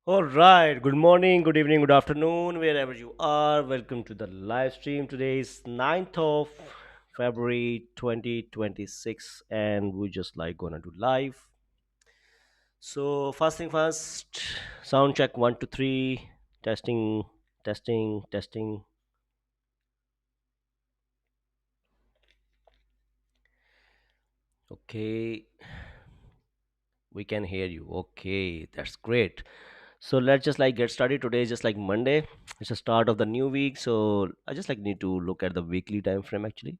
All right. Good morning, good evening, good afternoon, wherever you are. Welcome to the live stream. Today is 9th of February 2026, and we just like gonna do live. So, first thing first, sound check 1, 2, 3, testing, testing, testing. Okay, we can hear you. Okay, that's great. So let's just like get started. Today is just like Monday. It's the start of the new week. So I just like need to look at the weekly time frame actually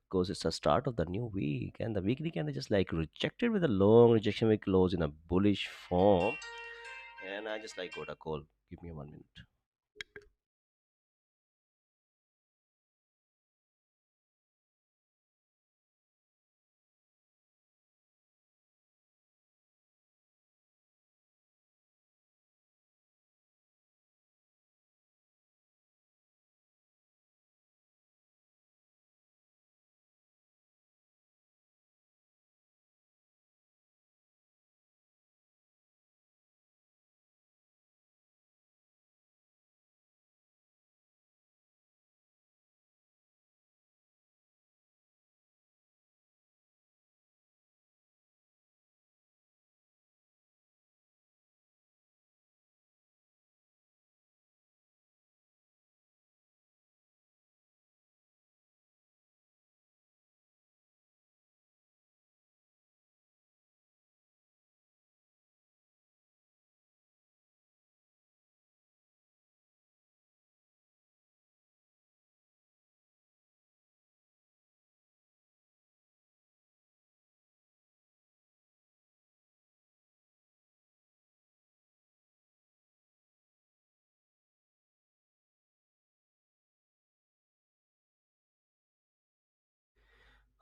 because it's the start of the new week and the weekly can just like rejected with a long rejection week close in a bullish form. And I just like got a call. Give me 1 minute.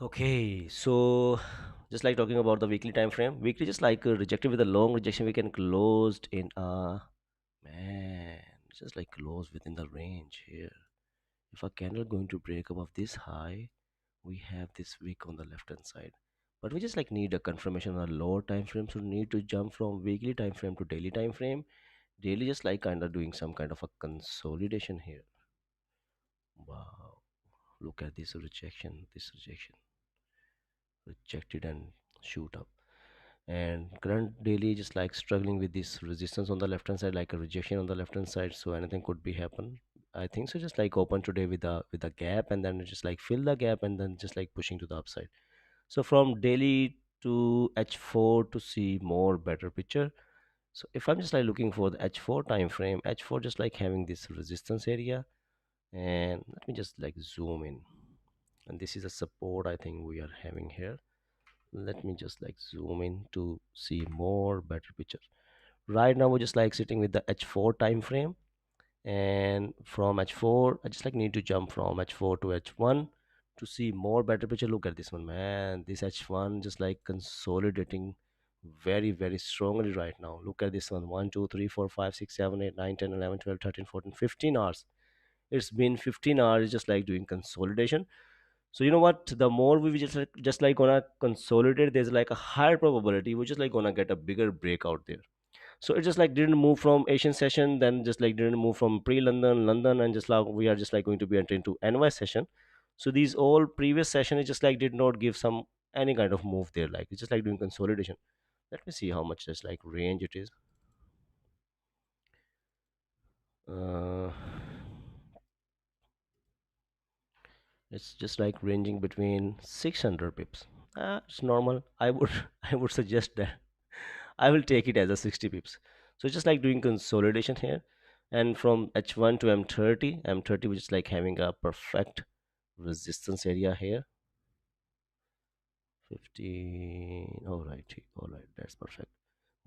Okay, so just like talking about the weekly time frame, weekly just like rejected with a long rejection we can closed in a man, just like close within the range here. If a candle going to break above this high, we have this wick on the left hand side. But we just like need a confirmation on a lower time frame, so need to jump from weekly time frame to daily time frame. Daily just like kind of doing some kind of a consolidation here. Wow, look at this rejection, rejected and shoot up. And current daily just like struggling with this resistance on the left hand side, like a rejection on the left hand side, so anything could be happen. I think so, just like open today with a gap and then just like fill the gap and then just like pushing to the upside. So from daily to h4 to see more better picture. So if I'm just like looking for the h4 time frame, h4 just like having this resistance area, and let me just like zoom in, and this is a support I think we are having here. Let me just like zoom in to see more better picture. Right now we're just like sitting with the h4 time frame, and from h4 I just like need to jump from h4 to h1 to see more better picture. Look at this one, man, this h1 just like consolidating very strongly right now. Look at this one, 1 2 3 4 5 6 7 8 9 10 11 12 13 14 15 hours. It's been 15 hours just like doing consolidation. So you know what? The more we just like gonna consolidate, there's like a higher probability we're just like gonna get a bigger breakout there. So it just like didn't move from Asian session, then just like didn't move from London, and just like we are just like going to be entering to NY session. So these all previous session it just like did not give some any kind of move there. Like it's just like doing consolidation. Let me see how much just like range it is. Uh, it's just like ranging between 600 pips. It's normal. I would I would suggest that I will take it as a 60 pips. So it's just like doing consolidation here. And from H1 to M30, which is like having a perfect resistance area here. 15. All right, that's perfect.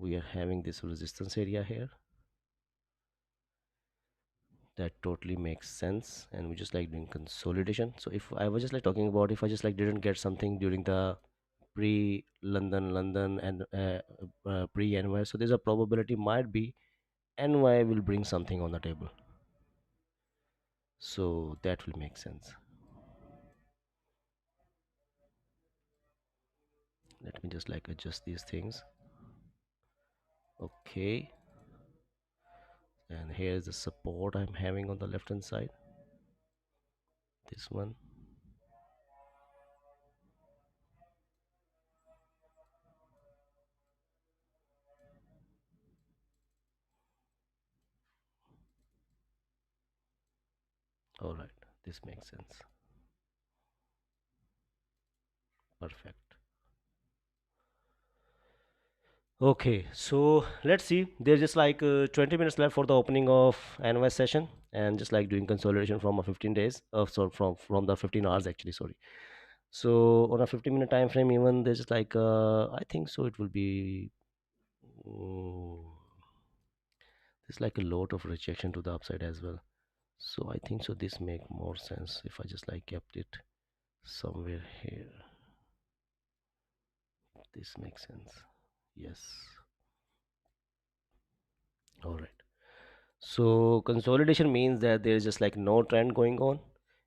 We are having this resistance area here. That totally makes sense. And we just like doing consolidation. So if I was just like talking about if I just like didn't get something during the pre London and pre NY, so there's a probability might be NY will bring something on the table. So that will make sense. Let me just like adjust these things. Okay. And here's the support I'm having on the left hand side, this one. All right, this makes sense. Perfect. Okay, so let's see. There's just like 20 minutes left for the opening of NOS session, and just like doing consolidation from a 15 days of so from the 15 hours actually. Sorry. So on a 15-minute time frame, even there's just like I think so it will be mm, there's like a lot of rejection to the upside as well. So I think so this make more sense if I just like kept it somewhere here. This makes sense. Yes. All right. So consolidation means that there is just like no trend going on.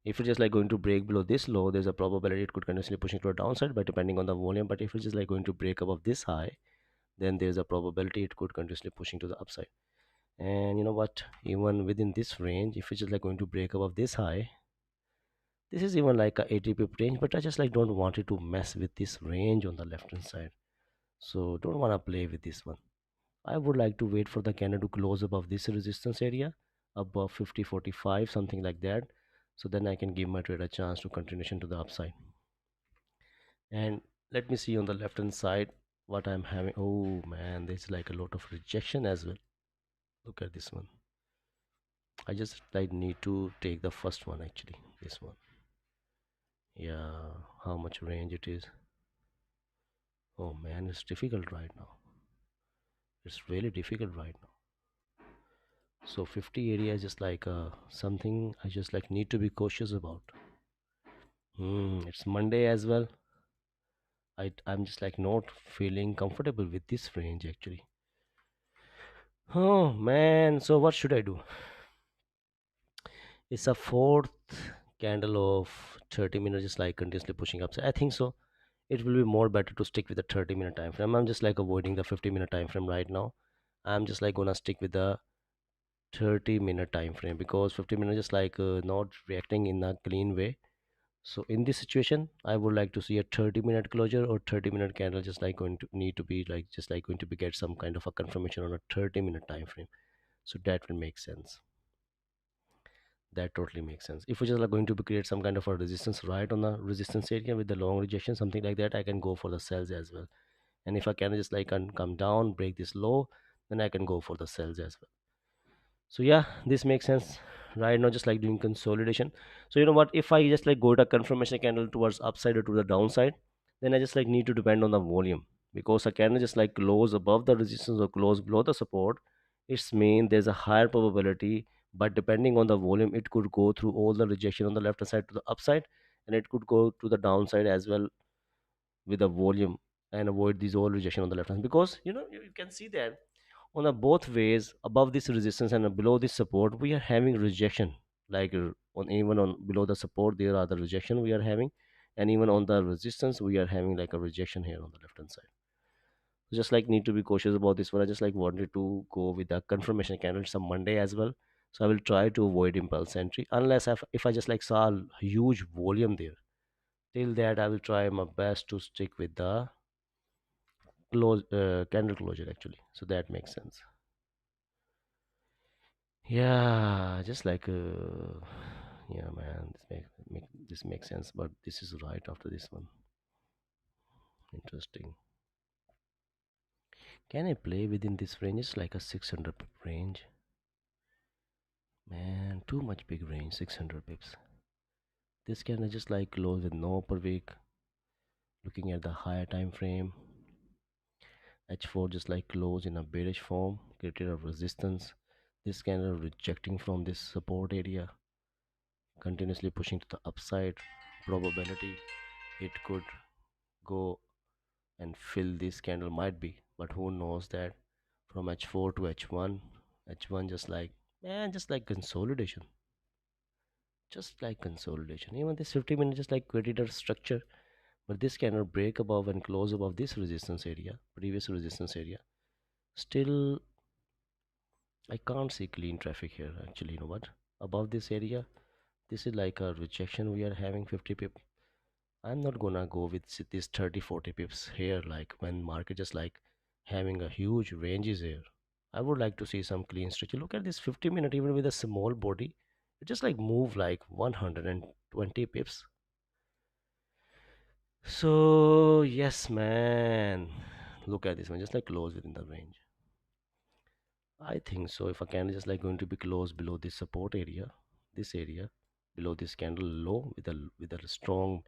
If it's just like going to break below this low, there's a probability it could continuously pushing to a downside, but depending on the volume. But if it's just like going to break above this high, then there's a probability it could continuously pushing to the upside. And you know what? Even within this range, if it's just like going to break above this high, this is even like a 80 pip range, but I just like don't want it to mess with this range on the left hand side. So don't want to play with this one. I would like to wait for the candle to close above this resistance area, above 50.45, something like that. So then I can give my trade a chance to continuation to the upside. And let me see on the left hand side what I'm having. Oh man, there's like a lot of rejection as well. Look at this one. I just like need to take the first one actually. This one. Yeah, how much range it is. Oh man, it's difficult right now. It's really difficult right now. So 50 area is just like something I just like need to be cautious about. It's Monday as well. I'm just like not feeling comfortable with this range actually. Oh man, so what should I do? It's a fourth candle of 30 minutes, just like continuously pushing up. So I think so. It will be more better to stick with the 30-minute time frame. I'm just like avoiding the 50-minute time frame right now. I'm just like gonna stick with the 30-minute time frame because 50 minutes just like not reacting in a clean way. So in this situation, I would like to see a 30-minute closure or 30-minute candle, just like going to need to be like just like going to be get some kind of a confirmation on a 30-minute time frame. So that will make sense. That totally makes sense. If we're just like going to be create some kind of a resistance right on the resistance area with the long rejection, something like that, I can go for the sells as well. And if I can just like come down, break this low, then I can go for the sells as well. So yeah, this makes sense right now, just like doing consolidation. So you know what, if I just like go to confirmation candle towards upside or to the downside, then I just like need to depend on the volume, because a candle just like close above the resistance or close below the support, it's mean there's a higher probability, but depending on the volume it could go through all the rejection on the left hand side to the upside, and it could go to the downside as well with the volume, and avoid these all rejection on the left hand, because you can see that on the both ways above this resistance and below this support we are having rejection, like on even on below the support there are the rejection we are having, and even on the resistance we are having like a rejection here on the left hand side. So just like need to be cautious about this one. I just like wanted to go with the confirmation candle some Monday as well, so I will try to avoid impulse entry unless if I just like saw a huge volume there. Till that I will try my best to stick with the close candle closure actually, so that makes sense. Yeah, just like yeah, man, this makes sense, but this is right after this one. Interesting. Can I play within this range? It's like a 600 pip range. Man, too much big range, 600 pips. This can I just like close with no per week. Looking at the higher time frame, H4 just like close in a bearish form, created a resistance. This candle rejecting from this support area, continuously pushing to the upside. Probability it could go and fill this candle might be, but who knows that. From H4 to H1, H1 just like, man, just like consolidation, just like consolidation. Even this 50 minute just like created a structure, but this cannot break above and close above this resistance area, previous resistance area. Still I can't see clean traffic here actually. You know what? Above this area, this is like a rejection we are having 50 pip. I'm not gonna go with this 30 40 pips here like when market just like having a huge ranges here. I would like to see some clean structure. Look at this 50-minute even with a small body. It just like move like 120 pips. So yes man. Look at this one just like close within the range. I think so. If a candle is like going to be close below this support area, this area, below this candle low with a strong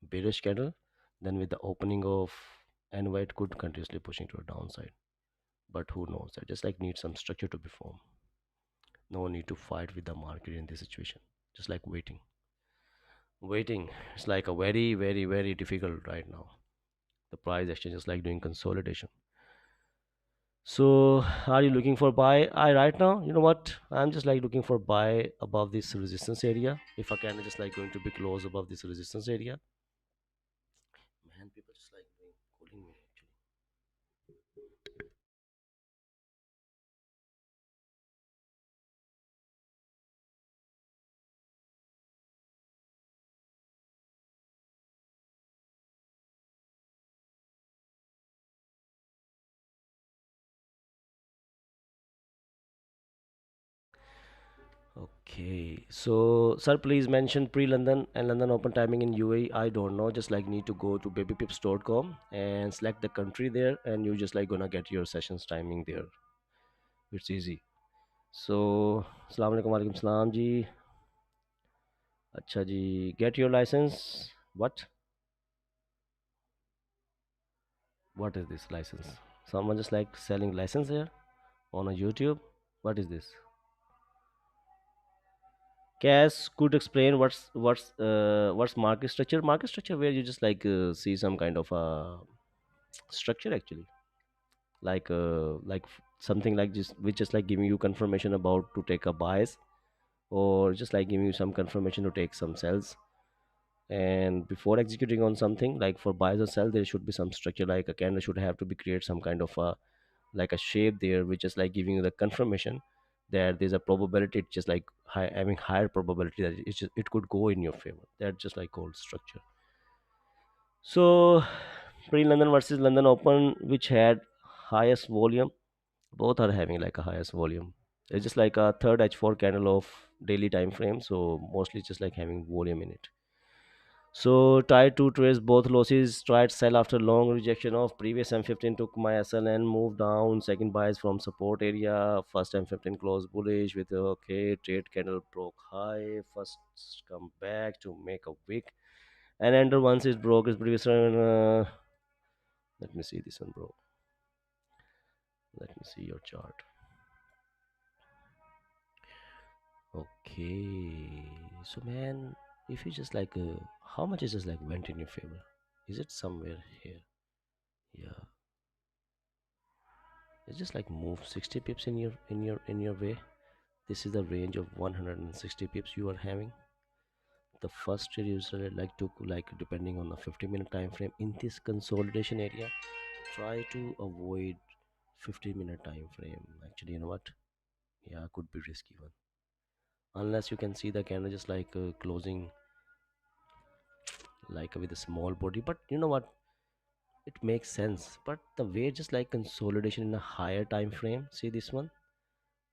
bearish candle, then with the opening of NY it could continuously pushing to a downside. But who knows? I just like need some structure to be formed. No need to fight with the market in this situation. Just like waiting. Waiting. It's like a very difficult right now. The price exchange is like doing consolidation. So are you looking for buy? I right now, you know what? I'm just like looking for buy above this resistance area. If I can just like going to be close above this resistance area. Man, people just like doing calling me actually. Okay, so sir, please mention pre-London and London Open timing in UAE. I don't know. Just like need to go to babypips.com and select the country there, and you just like gonna get your sessions timing there. It's easy. So, Assalamu alaikum, walaikum salam ji. Acha ji, get your license. What? What is this license? Someone just like selling license here on a YouTube. What is this? Cass could explain what's market structure. Market structure where you just like see some kind of structure actually, something like just which just like giving you confirmation about to take a bias or just like giving you some confirmation to take some cells. And before executing on something like for buys or sell, there should be some structure like a candle should have to be create some kind of a like a shape there which is like giving you the confirmation that there's a probability it's just like having higher probability that it could go in your favor. That's just like called structure. So pre-London versus London Open, which had highest volume, both are having like a highest volume. It's just like a third H4 candle of daily time frame, so mostly just like having volume in it. So tried to trace both losses, tried sell after long rejection of previous M15 took my SLN, moved down, second buys from support area, first M15 closed bullish with okay, trade candle broke high, first come back to make a wick and enter once it broke its previous let me see this one bro. Let me see your chart. Okay. So man, if you just like how much is just like went in your favor? Is it somewhere here? Yeah. It's just like move 60 pips in your way. This is the range of 160 pips you are having. The first trade user like took like depending on the 50-minute time frame in this consolidation area. Try to avoid 50-minute time frame. Actually, you know what? Yeah, could be risky one. Unless you can see the candle just like closing like with a small body. But you know what? It makes sense. But the way just like consolidation in a higher time frame. See this one?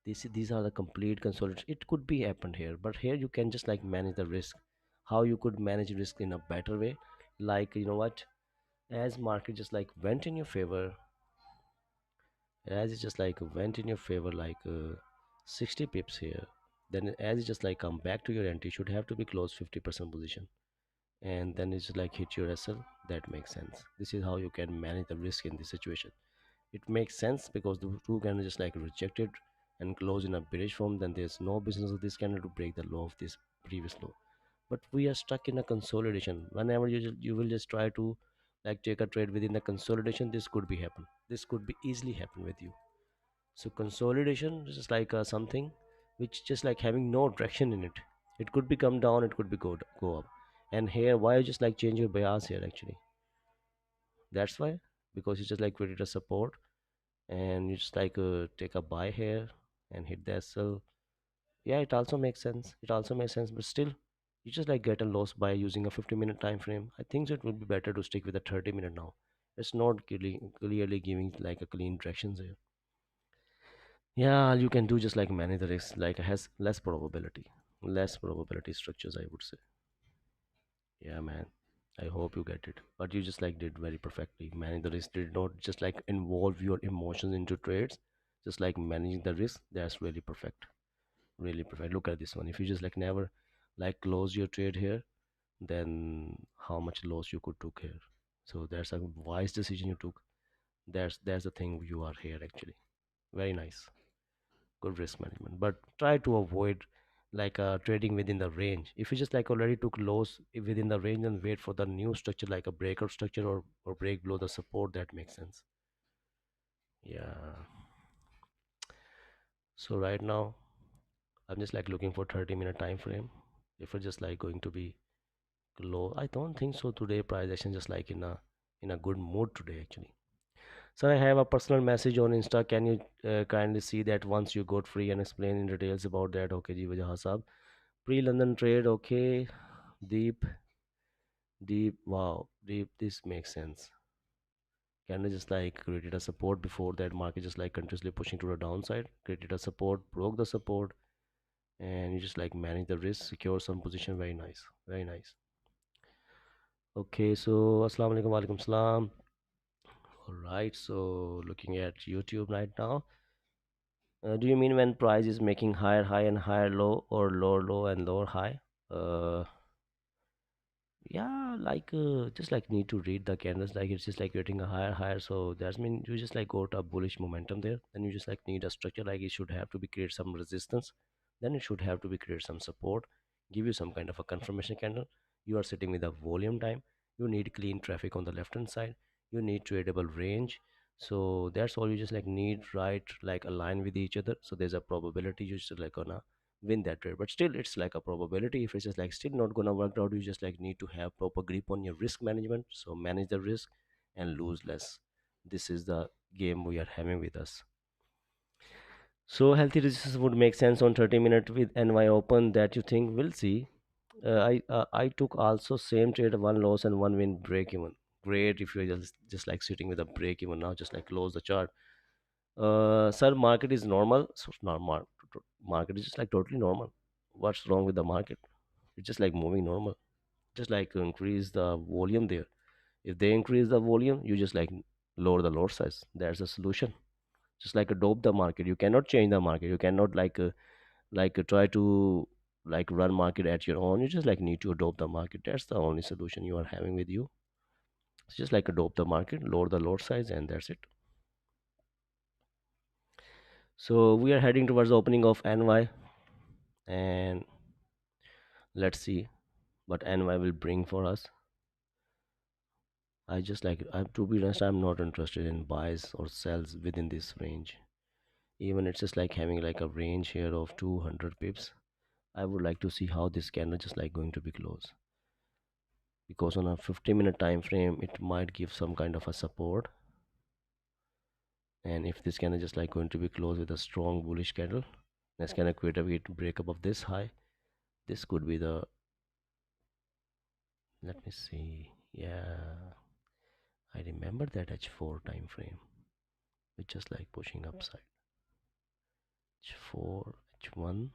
These are the complete consolidation. It could be happened here, but here you can just like manage the risk. How you could manage risk in a better way? Like you know what? As market just like went in your favor, as it just like went in your favor like 60 pips here, then as it just like come back to your entry should have to be close 50% position, and then it's just like hit your SL. That makes sense. This is how you can manage the risk in this situation. It makes sense because the two candles just like rejected and close in a bearish form, then there's no business of this candle to break the low of this previous low. But we are stuck in a consolidation. Whenever you will just try to like take a trade within the consolidation, this could be happen, this could be easily happen with you. So consolidation is just like something which just like having no direction in it. It could be come down, it could be go up. And here why you just like change your bias here actually? That's why, because you just like created a support and you just like take a buy here and hit the SL. Yeah, it also makes sense. It also makes sense, but still, you just like get a loss by using a 50-minute time frame. I think so it would be better to stick with a 30-minute now. It's not clearly giving like a clean directions here. Yeah, you can do just like manage the risk, like has less probability structures, I would say. Yeah, man. I hope you get it. But you just like did very perfectly. Manage the risk did not just like involve your emotions into trades, just like managing the risk. That's really perfect. Really perfect. Look at this one. If you just like never like close your trade here, then how much loss you could took here. So that's a wise decision you took. That's the thing you are here actually. Very nice. Good risk management, but try to avoid like trading within the range. If you just like already took loss within the range and wait for the new structure like a breakout structure or break below the support, that makes sense. Yeah, so right now I'm just like looking for 30-minute time frame. If it's just like going to be low, I don't think so today. Price action just like in a good mood today actually. So I have a personal message on Insta. Can you kindly see that once you got free and explain in details about that? Okay ji वजह साहब. Pre-London trade, okay. Deep, deep, wow, deep. This makes sense. Candle just like created a support before that market just like continuously pushing to the downside, created a support, broke the support, and you just like manage the risk, secure some position. Very nice, very nice. Okay, so assalamu alaikum, walaikum salam. All right, so looking at YouTube right now. Do you mean when price is making higher high and higher low, or lower low and lower high? Yeah, like just like need to read the candles, like it's just like getting a higher, so that's mean you just like got a bullish momentum there. Then you just like need a structure, like it should have to be create some resistance, then it should have to be create some support, give you some kind of a confirmation candle. You are sitting with a volume time, you need clean traffic on the left hand side, you need tradable range. So that's all you just like need, right? Like align with each other, so there's a probability you just like gonna win that trade. But still it's like a probability. If it's just like still not gonna work out, you just like need to have proper grip on your risk management, so manage the risk and lose less. This is the game we are having with us. So healthy resistance would make sense on 30-minute with NY open, that you think. We'll see. I took also same trade, one loss and one win, break even. Great if you're just like sitting with a break even now, just like close the chart. Sir, market is normal. So normal market is just like totally normal. What's wrong with the market? It's just like moving normal. Just like increase the volume there. If they increase the volume, you just like lower the lot size. That's the solution. Just like adopt the market. You cannot change the market. You cannot try to like run market at your own. You just like need to adopt the market. That's the only solution you are having with you. It's just like adopt the market, lower the lot size, and that's it. So we are heading towards the opening of NY, and let's see what NY will bring for us. I just like, to be honest, I'm not interested in buys or sells within this range. Even it's just like having like a range here of 200 pips. I would like to see how this candle just like going to be close, because on a 50-minute time frame it might give some kind of a support. And if this candle just like going to be close with a strong bullish candle, this can create a breakup of this high. This could be the, let me see. Yeah, I remember that H4 time frame with just like pushing upside. H4, H1,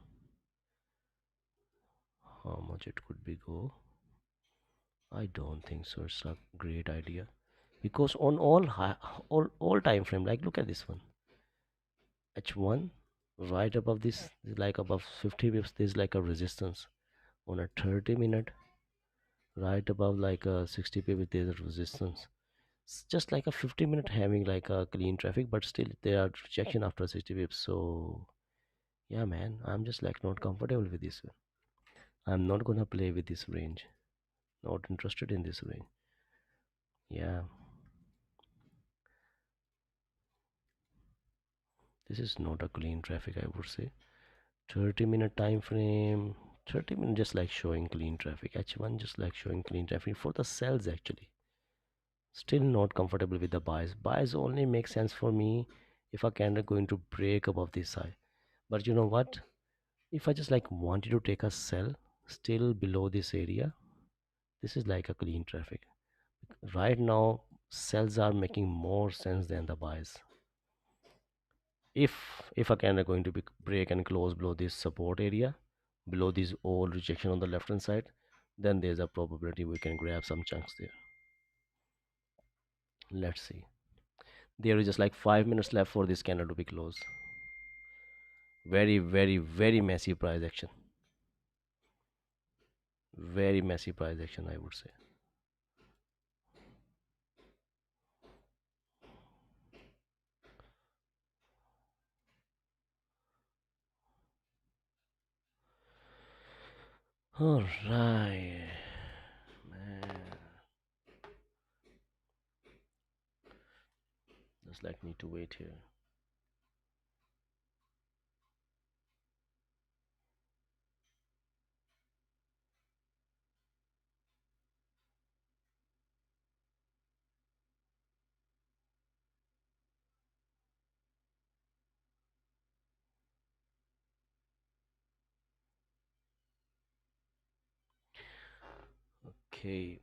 how much it could be go? I don't think so. It's a great idea, because on all high, all time frame, like look at this one, H1, right above this, like above 50 pips, there's like a resistance. On a 30-minute, right above like a 60 pips, there's a resistance. It's just like a 50-minute having like a clean traffic, but still there are rejection after 60 pips. So yeah, man, I'm just like not comfortable with this one. I'm not gonna play with this range. Not interested in this range. Yeah, this is not a clean traffic, I would say. 30-minute time frame, 30 minutes just like showing clean traffic. H1 just like showing clean traffic for the cells actually. Still not comfortable with the buys. Buys only make sense for me if a candle going to break above this high. But you know what? If I just like wanted to take a sell still below this area, this is like a clean traffic. Right now, sells are making more sense than the buys. If a candle going to be break and close below this support area, below this all rejection on the left hand side, then there's a probability we can grab some chunks there. Let's see. There is just like 5 minutes left for this candle to be closed. Very, very, very messy price action. Very messy price action, I would say. All right, man. Just like need to wait here. Okay.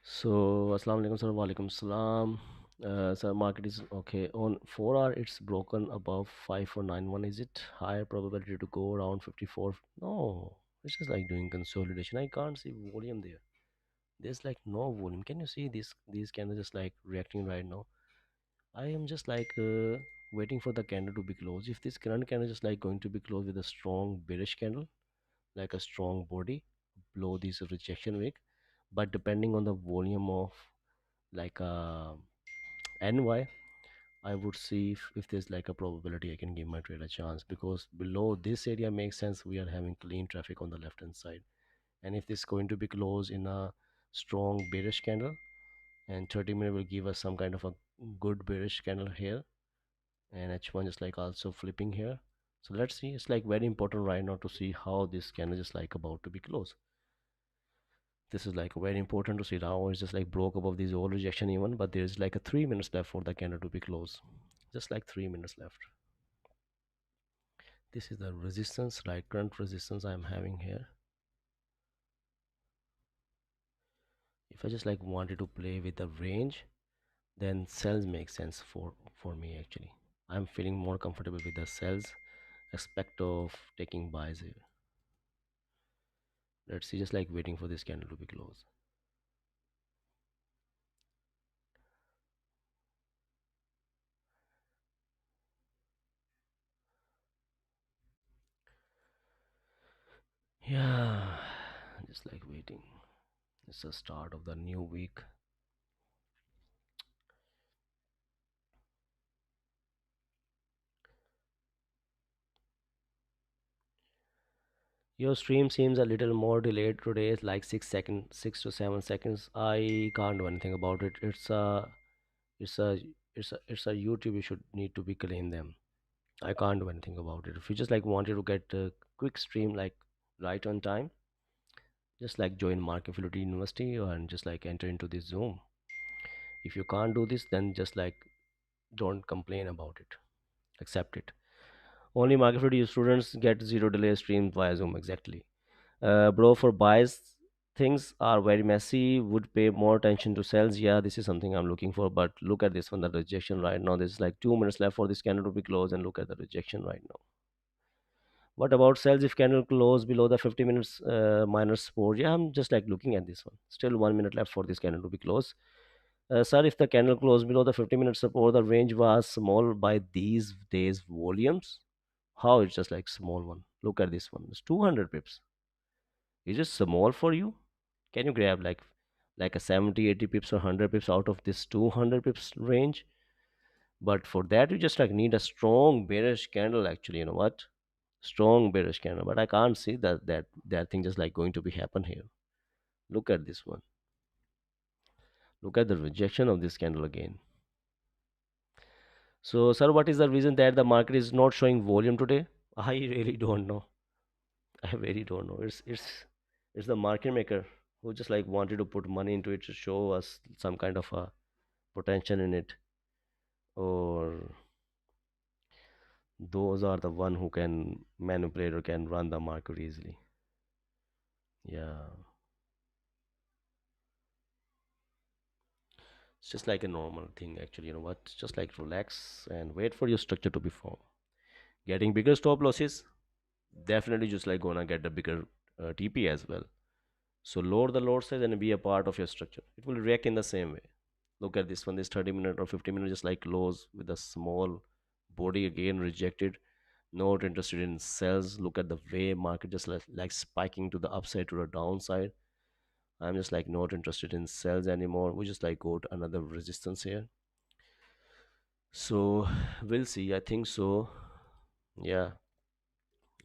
So, Assalamu alaikum, sir. Walaikum salam. Sir, market is okay. On 4 hour, it's broken above 5491. Is it higher probability to go around 54? No, it's just like doing consolidation. I can't see volume there. There's like no volume. Can you see this? These candles just like reacting right now. I am just like waiting for the candle to be closed. If this current candle is just like going to be closed with a strong bearish candle, like a strong body below this rejection wick, but depending on the volume of like NY, I would see if there's like a probability I can give my trade a chance, because below this area makes sense. We are having clean traffic on the left hand side, and if this is going to be closed in a strong bearish candle, and 30 minute will give us some kind of a good bearish candle here, and H1 is like also flipping here. So let's see. It's like very important right now to see how this candle is like about to be closed. This is like very important to see. Now it's just like broke above this whole rejection even, but there's like a 3 minutes left for the candle to be closed. Just like 3 minutes left. This is the resistance, right? Current resistance I'm having here. If I just like wanted to play with the range, then sells make sense for me actually. I'm feeling more comfortable with the sells aspect of taking buys here. Let's see, just like waiting for this candle to be closed. Yeah, just like waiting. It's the start of the new week. Your stream seems a little more delayed today. It's like 6 seconds, 6 to 7 seconds. I can't do anything about it. It's a, it's a YouTube. You should need to be clean them. I can't do anything about it. If you just like wanted to get a quick stream like right on time, just like join Mark Affiliate University and just like enter into this Zoom. If you can't do this, then just like don't complain about it. Accept it. Only Mark Affiliate students get zero delay streams via Zoom. Exactly. Bro, for buys, things are very messy. Would pay more attention to sales. Yeah, this is something I'm looking for. But look at this one, the rejection right now. There's like 2 minutes left for this candle to be closed, and look at the rejection right now. What about sales if candle close below the 50 minutes minus support? Yeah, I'm just like looking at this one. Still 1 minute left for this candle to be closed. Sir, if the candle closed below the 50 minute support, the range was small by these days volumes. How it's just like small one? Look at this one. It's 200 pips. Is it small for you? Can you grab like a 70, 80 pips or 100 pips out of this 200 pips range? But for that, you just like need a strong bearish candle. Actually, you know what? Strong bearish candle. But I can't see that thing just like going to be happen here. Look at this one. Look at the rejection of this candle again. So, sir, what is the reason that the market is not showing volume today? I really don't know. I really don't know. It's the market maker who just like wanted to put money into it to show us some kind of a potential in it, or Those are the one who can manipulate or can run the market easily. Yeah, it's just like a normal thing actually. You know what? Just like relax and wait for your structure to be formed. Getting bigger stop losses, definitely just like gonna get the bigger TP as well. So lower the load size and be a part of your structure. It will react in the same way. Look at this one, this 30-minute or 50-minute, just like lows with a small body again rejected. Not interested in sells. Look at the way market just like spiking to the upside to the downside. I'm just like not interested in sells anymore. We just like go to another resistance here. So we'll see. I think so. Yeah,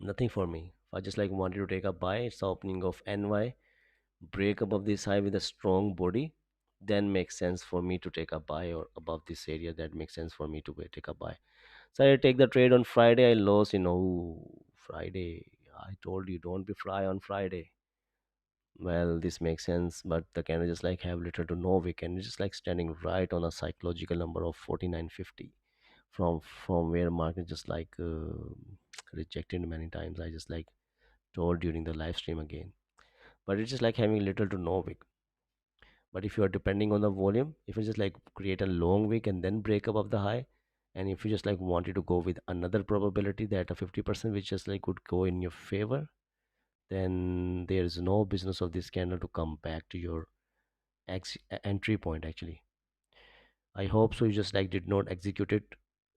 nothing for me. If I just like wanted to take a buy, it's the opening of NY, break above this high with a strong body, then makes sense for me to take a buy, or above this area that makes sense for me to take a buy. So I take the trade on Friday. I lost, Friday. I told you don't be fly on Friday. Well, this makes sense, but the candle just like have little to no wick, and it's just like standing right on a psychological number of 49.50 from where market just like rejected many times. I just like told during the live stream again, but it's just like having little to no wick. But if you are depending on the volume, if you just like create a long wick and then break above the high, and if you just like wanted to go with another probability that a 50% which just like would go in your favor, then there is no business of this candle to come back to your entry point actually. I hope so. You just like did not execute it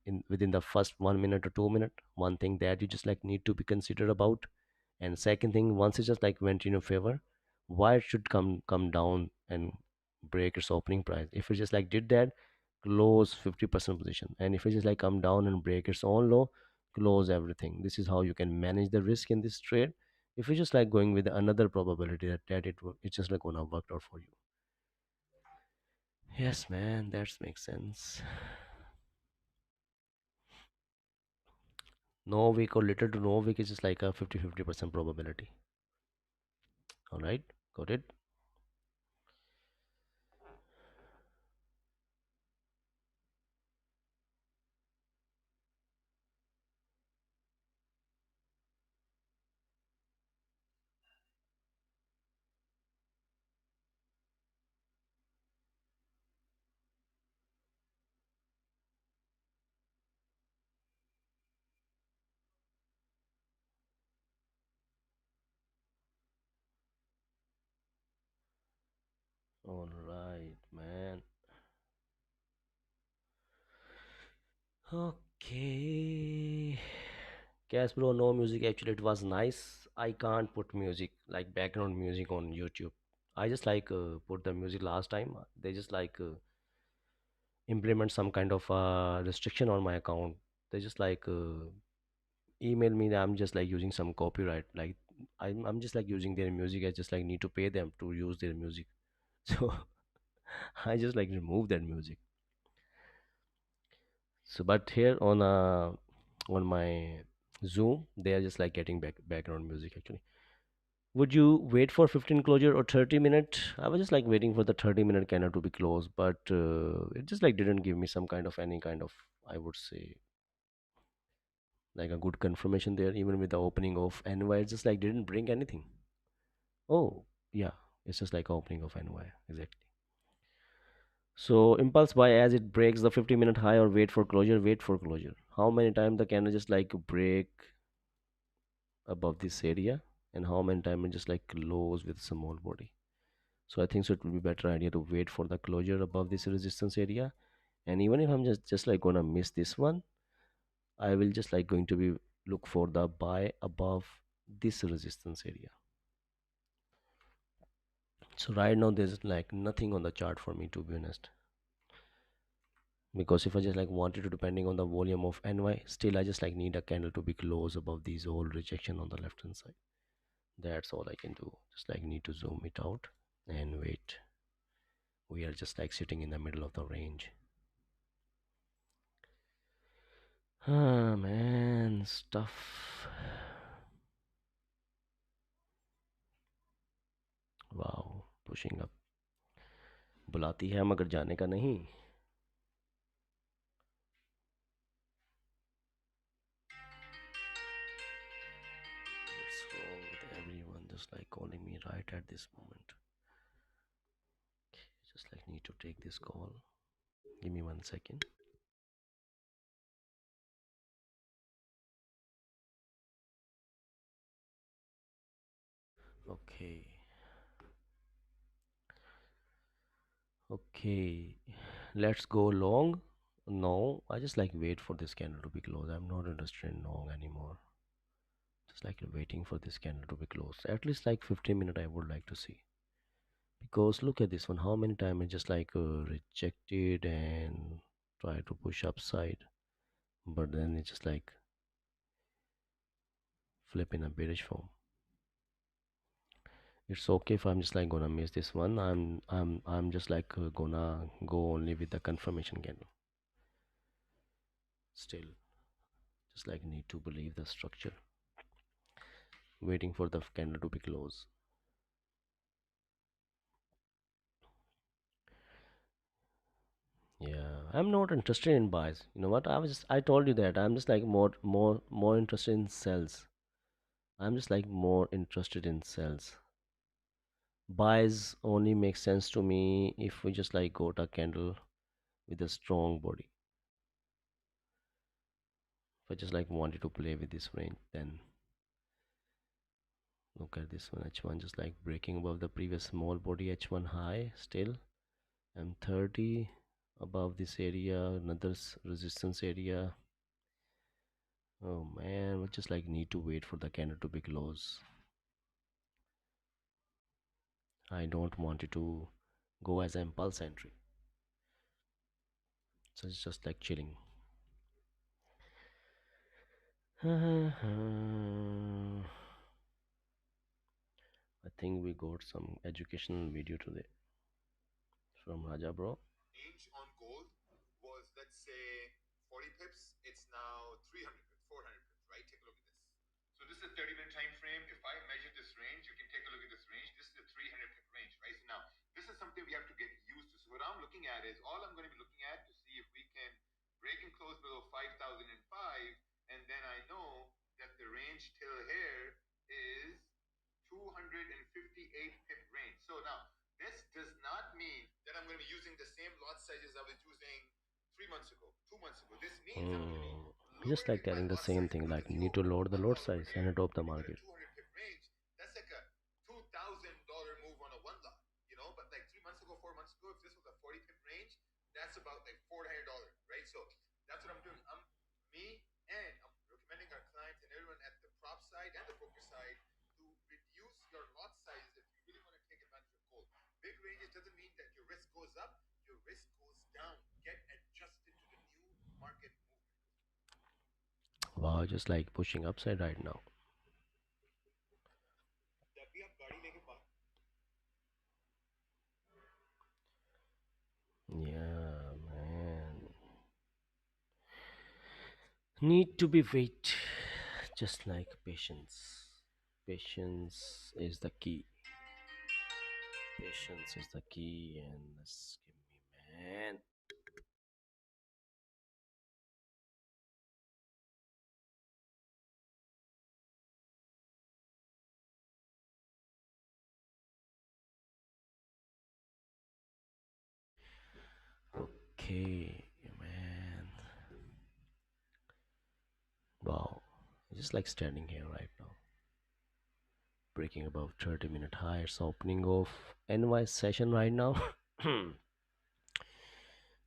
in within the first 1 minute or 2 minute. One thing that you just like need to be considered about, and second thing, once it just like went in your favor, why it should come down and break its opening price. If it just like did that, close 50% position, and if it just like come down and break its own low, close everything. This is how you can manage the risk in this trade. If you're just like going with another probability that it's just like gonna work out for you. Yes, man, that makes sense. No week or little to no week is just like a 50% probability. All right, got it. All right, man. Okay. Guess bro, no music. Actually, it was nice. I can't put music like background music on YouTube. I just like put the music last time. They just like implement some kind of restriction on my account. They just like email me that I'm just like using some copyright. Like I'm just like using their music. I just like need to pay them to use their music. So I just like remove that music. So but here on my Zoom, they are just like getting background music actually. Would you wait for 15 closure or 30-minute? I was just like waiting for the 30-minute candle to be closed, but it just like didn't give me some kind of any kind of, I would say, like a good confirmation there. Even with the opening of NY, it just like didn't bring anything. Oh yeah, it's just like opening of NY exactly. So impulse buy as it breaks the 50-minute high, or wait for closure, wait for closure. How many times the candle just like break above this area, and how many times it just like close with small body. So I think so it will be better idea to wait for the closure above this resistance area. And even if I'm just like gonna miss this one, I will just like going to be look for the buy above this resistance area. So right now there's like nothing on the chart for me, to be honest, because if I just like wanted to, depending on the volume of NY, still I just like need a candle to be close above these whole rejection on the left hand side. That's all I can do. Just like need to zoom it out and wait. We are just like sitting in the middle of the range. Ah man, stuff. Wow, pushing up बुलाती है मगर जाने का नहीं. just like calling me right at this moment. Just like need to take this call. Give me 1 second. Okay. Okay. Let's go long. No, I just like wait for this candle to be closed. I'm not interested in long anymore. Just like waiting for this candle to be closed. At least like 15 minutes I would like to see. Because look at this one. How many times I just like rejected and try to push upside. But then it's just like flip in a bearish form. It's okay if I'm just like gonna miss this one. I'm just like gonna go only with the confirmation candle. Still, just like need to believe the structure. Waiting for the candle to be closed. Yeah, I'm not interested in buys. You know what? I told you that I'm just like more interested in sells. I'm just like more interested in sells. Buys only make sense to me if we just like got a candle with a strong body. If I just like wanted to play with this range, then look at this one H1 just like breaking above the previous small body H1 high still. M30 above this area, another resistance area. Oh man, we just like need to wait for the candle to be close. I don't want it to go as an impulse entry. So it's just like chilling. I think we got some educational video today from Raja bro. Range on gold was, let's say, 40 pips. It's now 300 pips, 400 pips, right? Take a look at this. So this is a 30-minute time frame. If I measure this range, you can take a look at this range. This is a 300 pip range, right? So now this is something we have to get used to. So what I'm looking at is all I'm going to be looking at to see if we can break and close below 5,005, and then I know that the range till here is 258 pip range. So now this does not mean that I'm going to be using the same lot sizes I was using 3 months ago, 2 months ago. This means I'm going to be Just like lowering my telling the lot same size thing, because like if you need to lower the one load lot over size and here, adopt the if you get a market. 200 pip range, that's like a $2,000 move on a one lot, you know. But like 3 months ago, 4 months ago, if this was a 40 pip range, that's about like $400, right? So that's what I'm doing. I'm recommending our clients and everyone at the prop side and the broker side to reduce your lot sizes if you really want to take advantage of gold. Big ranges doesn't mean that your risk goes up, your risk goes down. Get adjusted to the new market movement. Wow, just like pushing upside right now. Yeah, man. Need to be wait. Just like patience. Patience is the key. Patience is the key, and let's give me, man. Okay, man. Wow. Just like standing here right now. Breaking above 30-minute highs, opening of NY session right now.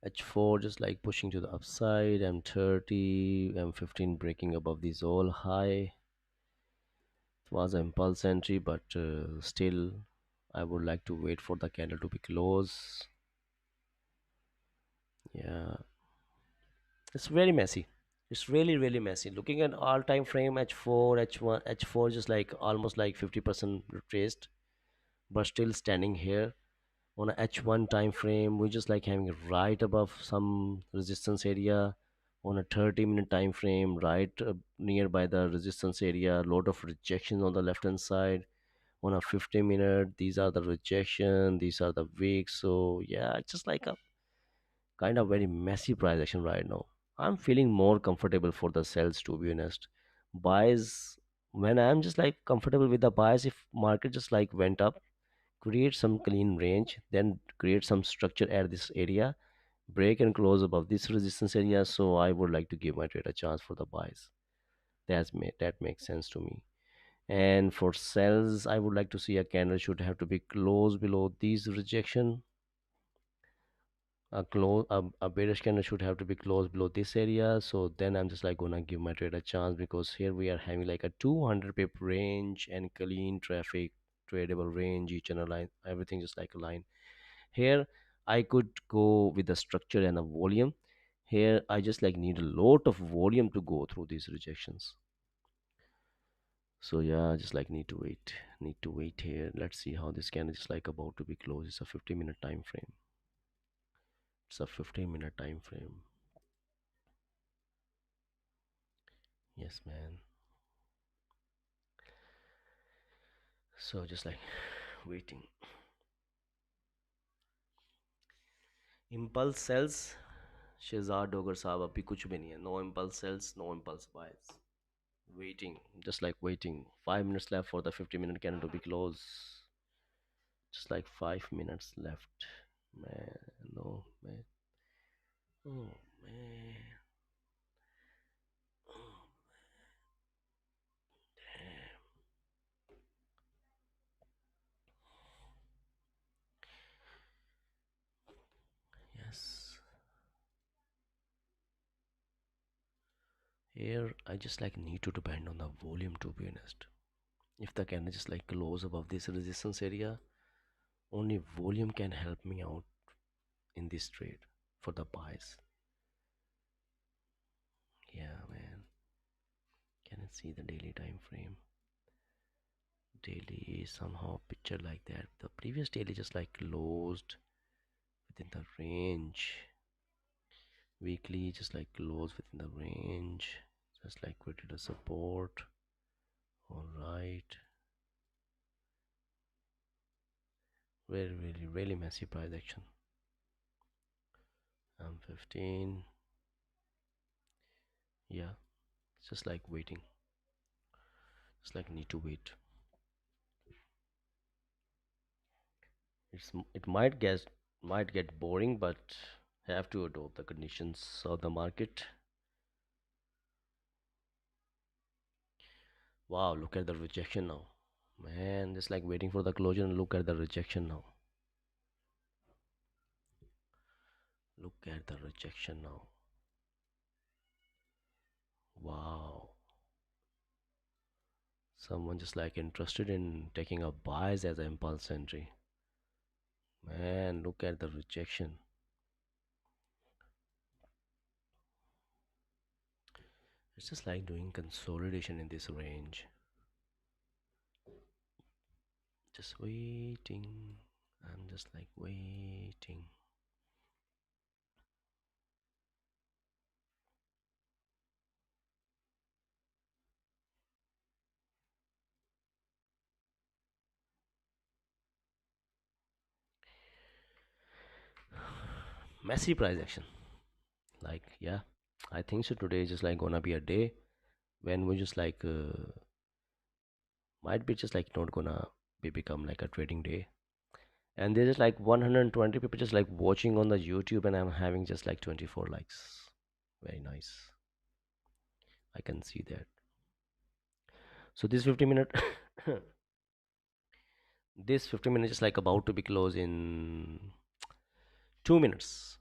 H4 just like pushing to the upside. M30, M15 breaking above these all high. It was an impulse entry, but still, I would like to wait for the candle to be close. Yeah, it's very messy. It's really messy. Looking at all time frame H4, H1, H4 just like almost like 50% retraced, but still standing here on a H1 time frame. We're just like having right above some resistance area on a 30-minute time frame, right nearby the resistance area. Lot of rejection on the left hand side on a 50-minute. These are the rejection, these are the wicks. So yeah, it's just like a kind of very messy price action right now. I'm feeling more comfortable for the sells, to be honest. Buys, When I'm just like comfortable with the bias, if market just like went up, create some clean range, then create some structure at this area, break and close above this resistance area. So I would like to give my trade a chance for the buys. That makes sense to me. And for sells, I would like to see a candle should have to be close below these rejection. A bearish candle should have to be close below this area. So then I'm just like gonna give my trade a chance, because here we are having like a 200 pip range and clean traffic, tradable range, each and a line, everything just like a line. Here I could go with the structure and a volume. Here I just like need a lot of volume to go through these rejections. So yeah, just like need to wait here. Let's see how this candle is like about to be closed. It's a 50-minute time frame. It's a 15-minute time frame. Yes, man. So just like waiting. Impulse sells, Shehzad Dogar साहब अभी कुछ भी नहीं है. No impulse sells, no impulse buys. Waiting, just like waiting. 5 minutes left for the 50-minute candle to be closed. Just like 5 minutes left. Man, no, man. Oh, man. Oh, damn. Yes. Here, I just like need to depend on the volume, to be honest. If the candle just like close above this resistance area, only volume can help me out in this trade for the buys. Yeah, man. Can I see the daily time frame? Daily somehow picture like that. The previous daily just like closed within the range. Weekly just like closed within the range. Just like created a support. Alright. Very, really, really messy price action. I'm 15. Yeah, it's just like waiting. It's like need to wait. It might get boring, but have to adopt the conditions of the market. Wow, look at the rejection now. Man, just like waiting for the closure, and look at the rejection now. Look at the rejection now. Wow. Someone just like interested in taking a buys as an impulse entry. Man, look at the rejection. It's just like doing consolidation in this range. Just waiting. I'm just like waiting. Messy price action. Like, yeah, I think so. Today is just like gonna be a day when we just like might be just like not gonna be become like a trading day. And there's just like 120 people just like watching on the YouTube, and I'm having just like 24 likes. Very nice. I can see that. So this 50-minute, this 50 minutes is like about to be closed in 2 minutes.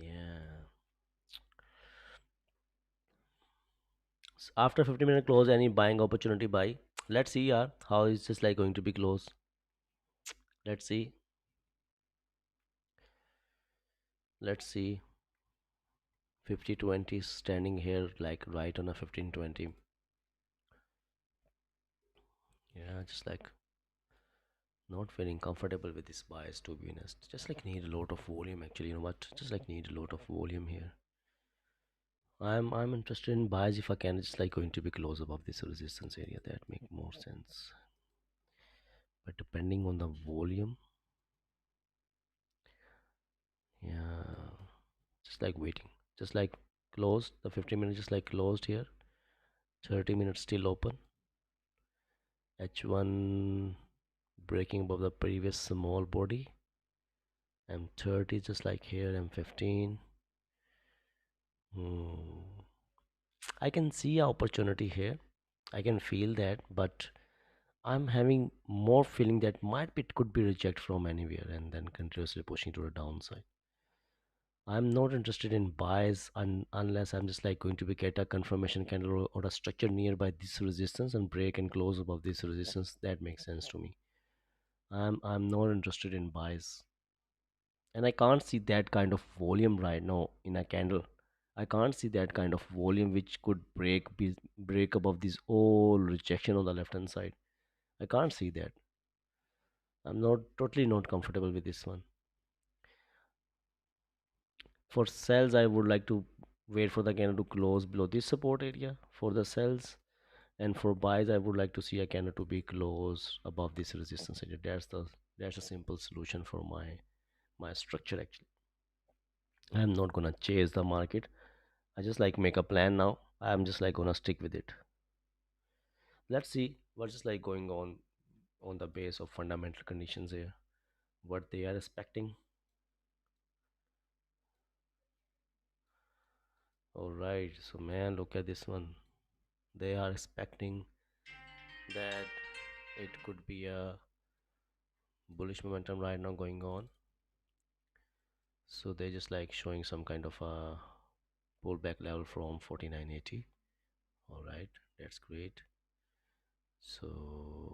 Yeah. After 50-minute close, any buying opportunity buy. Let's see, yeah, how is this like going to be closed. Let's see. Let's see. 50-20 standing here like right on a 15-20. Yeah, just like Not feeling comfortable with this bias, to be honest. Just like need a lot of volume actually. You know what? Just like need a lot of volume here. I'm interested in bias if I can. It's like going to be close above this resistance area. That make more sense. But depending on the volume, yeah, just like waiting, just like closed. The 15 minutes just like closed here. 30 minutes still open. H1 breaking above the previous small body. M30 just like here. M15. Hmm. I can see a opportunity here. I can feel that, but I'm having more feeling that might be it could be reject from anywhere and then continuously pushing to the downside. I'm not interested in buys unless I'm just like going to be get a confirmation candle or a structure nearby this resistance and break and close above this resistance. That makes sense to me. I'm not interested in buys, and I can't see that kind of volume right now in a candle. I can't see that kind of volume which could break above this all rejection on the left hand side. I can't see that. I'm not totally not comfortable with this one. For sells, I would like to wait for the candle to close below this support area for the sells, and for buys, I would like to see a candle to be close above this resistance area. That's a simple solution for my structure actually. I'm not gonna chase the market. I just like make a plan now. I'm just like gonna stick with it. Let's see what's just like going on the base of fundamental conditions here. What they are expecting. All right, so man, look at this one. They are expecting that it could be a bullish momentum right now going on. So they're just like showing some kind of a pullback level from 49.80. All right, that's great. So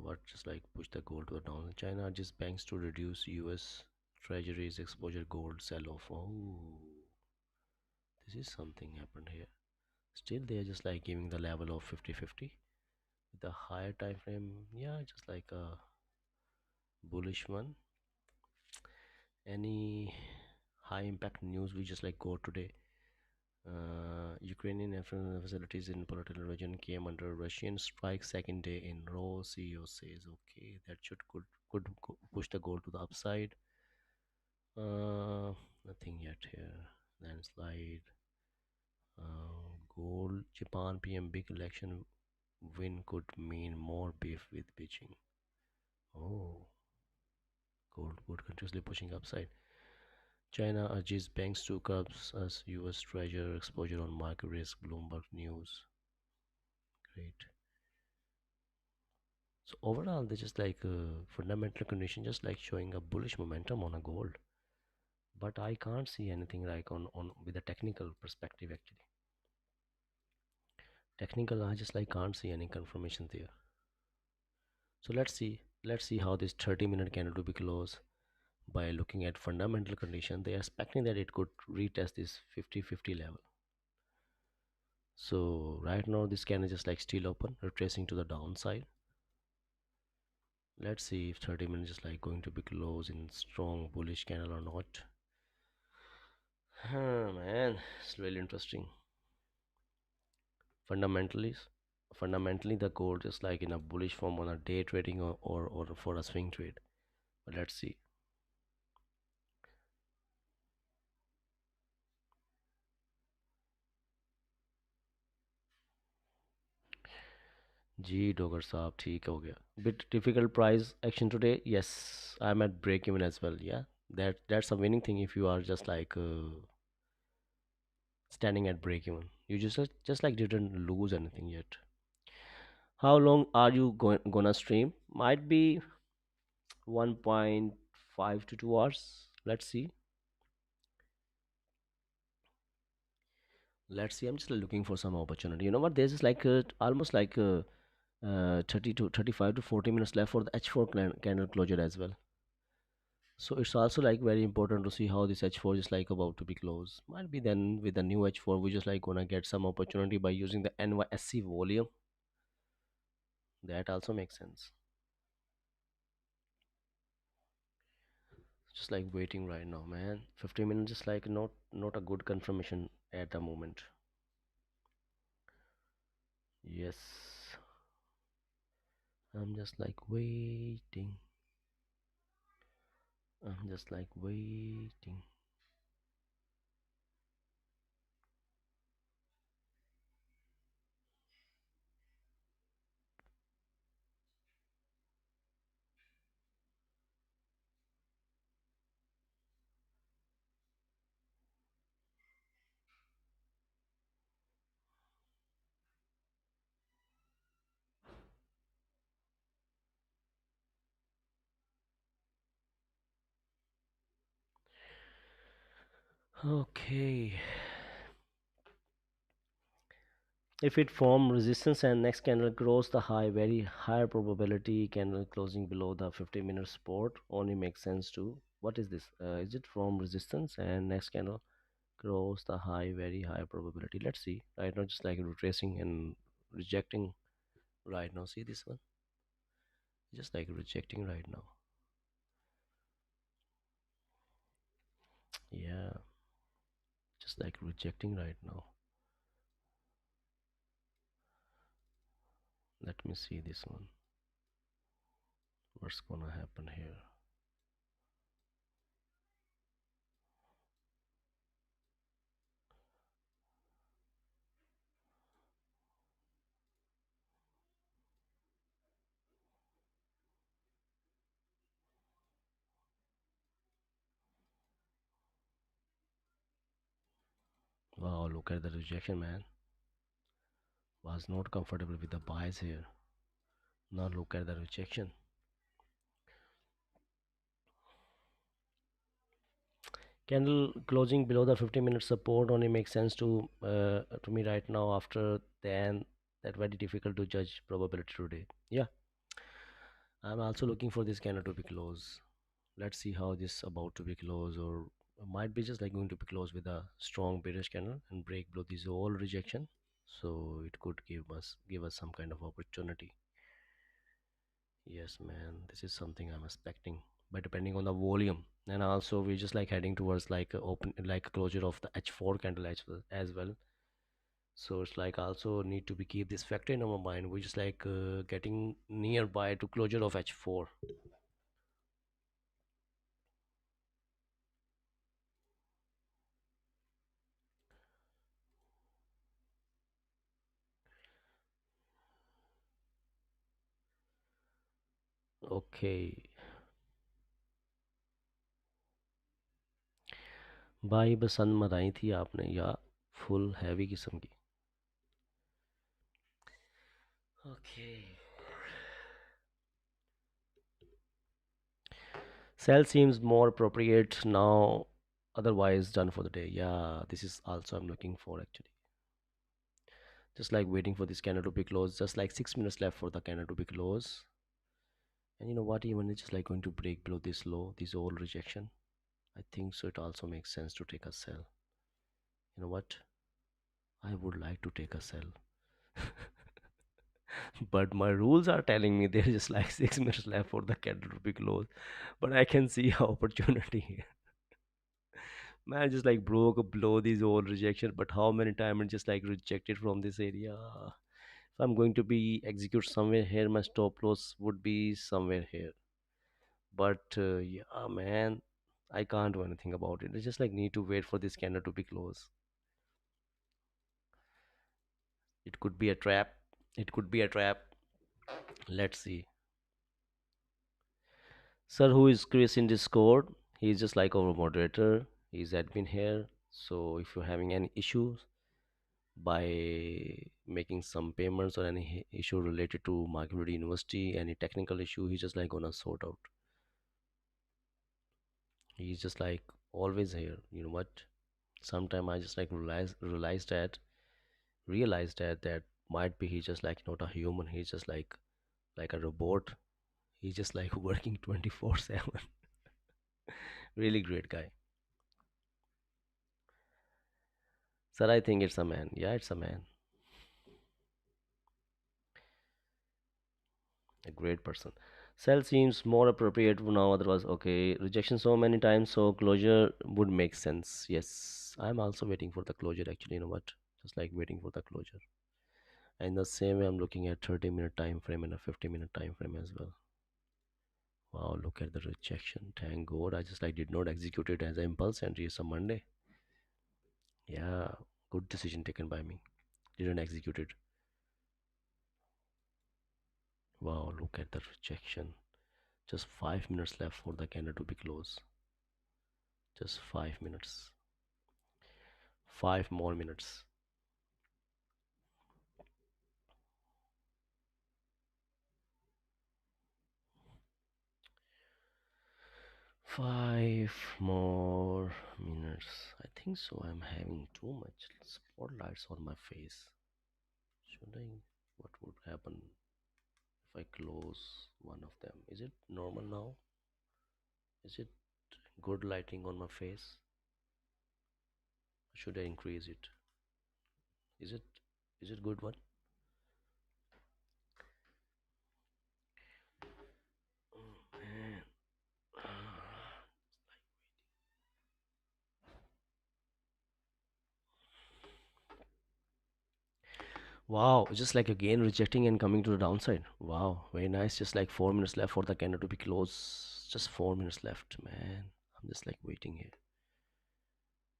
what just like push the gold to the down. China just banks to reduce US treasuries exposure gold sell off. Oh, this is something happened here. Still they are just like giving the level of 50-50 with the higher time frame. Yeah, just like a bullish one. Any high impact news we just like go today? Ukrainian facilities in political region came under Russian strike second day in row. CEO says, okay, that should could push the gold to the upside. Nothing yet here. Landslide. Gold. Japan PM big election win could mean more beef with Beijing. Oh, gold would continuously pushing upside. China urges banks to curb as US treasury exposure on market risk. Bloomberg News. Great. So overall, they just like fundamental condition, just like showing a bullish momentum on a gold. But I can't see anything like on with a technical perspective actually. Technical, I just like can't see any confirmation there. So let's see how this 30-minute candle to be closed by looking at fundamental condition. They are expecting that it could retest this 50-50 level. So right now this candle is just like still open, retracing to the downside. Let's see if 30 minutes is like going to be closed in strong bullish candle or not. Man, it's really interesting. Fundamentally, fundamentally, the gold is like in a bullish form on a day trading or for a swing trade. But let's see. जी डोगर साहब ठीक हो गया. Bit difficult price action today. Yes, I'm at break even as well. Yeah, that's a winning thing if you are just like standing at break even. You just like didn't lose anything yet. How long are you gonna stream? Might be 1.5 to 2 hours. Let's see. Let's see. I'm just looking for some opportunity. You know what? There's just like almost like 30 to 35 to 40 minutes left for the H4 candle closure as well. So it's also like very important to see how this H4 is like about to be closed. Might be then with the new H4, we just like gonna get some opportunity by using the NYSC volume. That also makes sense. Just like waiting right now, man. 15 minutes is like not a good confirmation at the moment. Yes. I'm just like waiting. I'm just like waiting. Okay. If it form resistance and next candle grows the high, very high probability candle closing below the 50-minute support only makes sense too. What is this? Is it from resistance and next candle grows the high, very high probability? Let's see. Right now, just like retracing and rejecting right now. See this one? Just like rejecting right now. Yeah, just like rejecting right now. Let me see this one. What's gonna happen here? Wow, look at the rejection, man. Was not comfortable with the buys here. Now look at the rejection. Candle closing below the 50-minute support only makes sense to me right now. After then, that very difficult to judge probability today. Yeah, I'm also looking for this candle to be close. Let's see how this about to be close, or might be just like going to be close with a strong bearish candle and break below this whole rejection. So it could give us some kind of opportunity. Yes, man, this is something I'm expecting. But depending on the volume, and also we're just like heading towards like a open like a closure of the H4 candle as well. So it's like also need to be keep this factor in our mind. We're just like getting nearby to closure of H4. Okay, भाई पसंद बताई थी आपने या full heavy किस्म की. Okay. Cell seems more appropriate now, otherwise done for the day. Yeah, this is also I'm looking for actually. Just like waiting for this candle to be closed, just like 6 minutes left for the candle to be closed. And you know what, even it's just like going to break below this low, this old rejection. I think so it also makes sense to take a sell. You know what, I would like to take a sell. But my rules are telling me there's just like 6 minutes left for the candle to be closed. But I can see an opportunity here. Man, just like broke below this old rejection, but how many times it just like rejected from this area? If I'm going to be execute somewhere here, my stop loss would be somewhere here. But yeah, man, I can't do anything about it. I just like need to wait for this candle to be closed. It could be a trap. It could be a trap. Let's see. Sir, who is Chris in Discord? He's just like our moderator. He's admin here. So if you're having any issues by making some payments or any issue related to Market University, any technical issue, he's just like gonna sort out. He's just like always here. You know what? Sometime I just like realized that might be he's just like not a human. He's just like a robot. He's just like working 24/7. Really great guy. Sir, I think it's a man. Yeah, it's a man. A great person. Sell seems more appropriate now, otherwise, okay. Rejection so many times, so closure would make sense. Yes, I'm also waiting for the closure actually, you know what? Just like waiting for the closure. And the same way, I'm looking at 30-minute time frame and a 50-minute time frame as well. Wow, look at the rejection. Thank God, I just like did not execute it as an impulse entry. It's a Monday. Yeah, good decision taken by me. Didn't execute it. Wow, look at the rejection. Just 5 minutes left for the candle to be closed. Just 5 minutes. 5 more minutes. 5 more minutes. I think so. I'm having too much spotlights on my face. Should I? What would happen if I close one of them? Is it normal now? Is it good lighting on my face? Should I increase it? Is it is it good one? Oh man. Wow, just like again rejecting and coming to the downside. Wow, very nice. Just like 4 minutes left for the candle to be closed. Just 4 minutes left, man. I'm just like waiting here.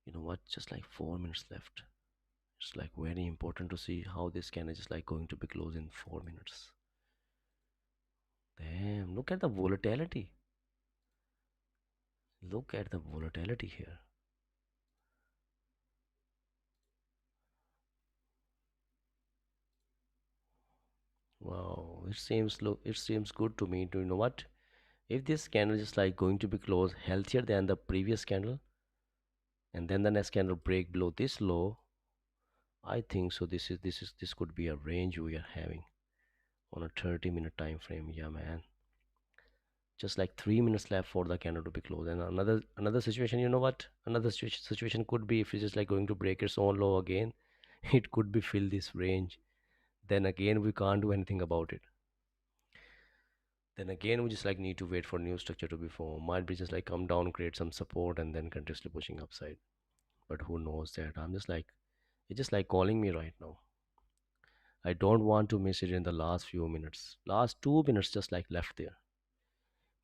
You know what? Just like 4 minutes left. It's like very important to see how this candle is just like going to be closed in 4 minutes. Damn, look at the volatility. Look at the volatility here. Wow, it seems good to me. Do you know what? If this candle is like going to be closed healthier than the previous candle, and then the next candle break below this low, I think so. This could be a range we are having on a 30-minute time frame. Yeah, man. Just like 3 minutes left for the candle to be closed. And another situation, you know what? Another situation could be if it's just like going to break its own low again, it could be fill this range. Then again, we can't do anything about it. Then again, we just like need to wait for new structure to be formed. Might be just like come down, create some support, and then continuously pushing upside. But who knows that? I'm just like it's just like calling me right now. I don't want to miss it in the last few minutes. Last 2 minutes just like left there.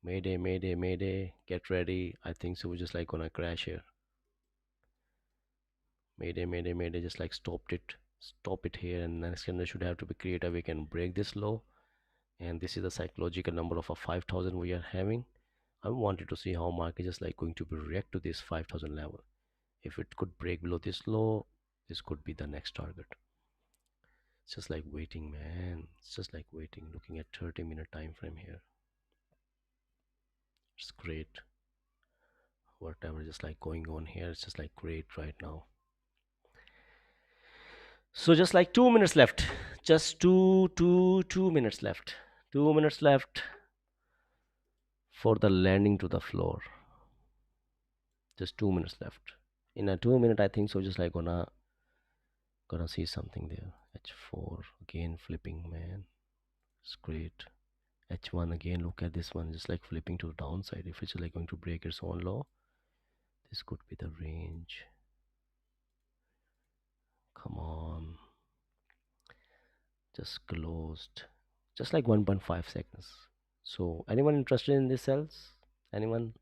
Mayday, mayday, mayday. Get ready. I think so. We're just like gonna crash here. Mayday, mayday, mayday. Just like stopped it. Stop it here. And next candle should have to be creative. We can break this low. And this is the psychological number of a 5,000 we are having. I wanted to see how market is like going to be react to this 5,000 level. If it could break below this low, this could be the next target. It's just like waiting, man. It's just like waiting. Looking at 30-minute time frame here. It's great. Whatever just like going on here, it's just like great right now. So just like 2 minutes left. Just 2 minutes left. 2 minutes left for the landing to the floor. Just 2 minutes left. In a 2 minute, I think so. Just like gonna see something there. H4 again flipping, man. It's great. H1 again. Look at this one, just like flipping to the downside. If it's like going to break its own low, this could be the range. Come on, just closed. Just like 1.5 seconds. So, anyone interested in these cells? Anyone?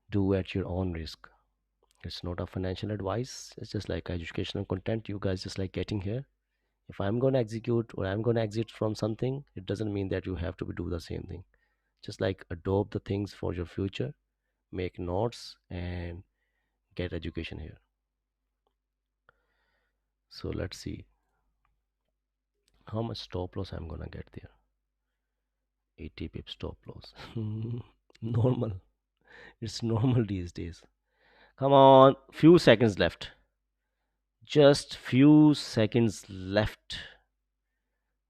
Do at your own risk. It's not a financial advice. It's just like educational content. You guys just like getting here. If I'm gonna execute or I'm gonna exit from something, it doesn't mean that you have to do the same thing. Just like adopt the things for your future, make notes and get education here. So let's see how much stop loss I'm gonna get there. 80 pip stop loss. Normal. It's normal these days. Come on, few seconds left. Just few seconds left.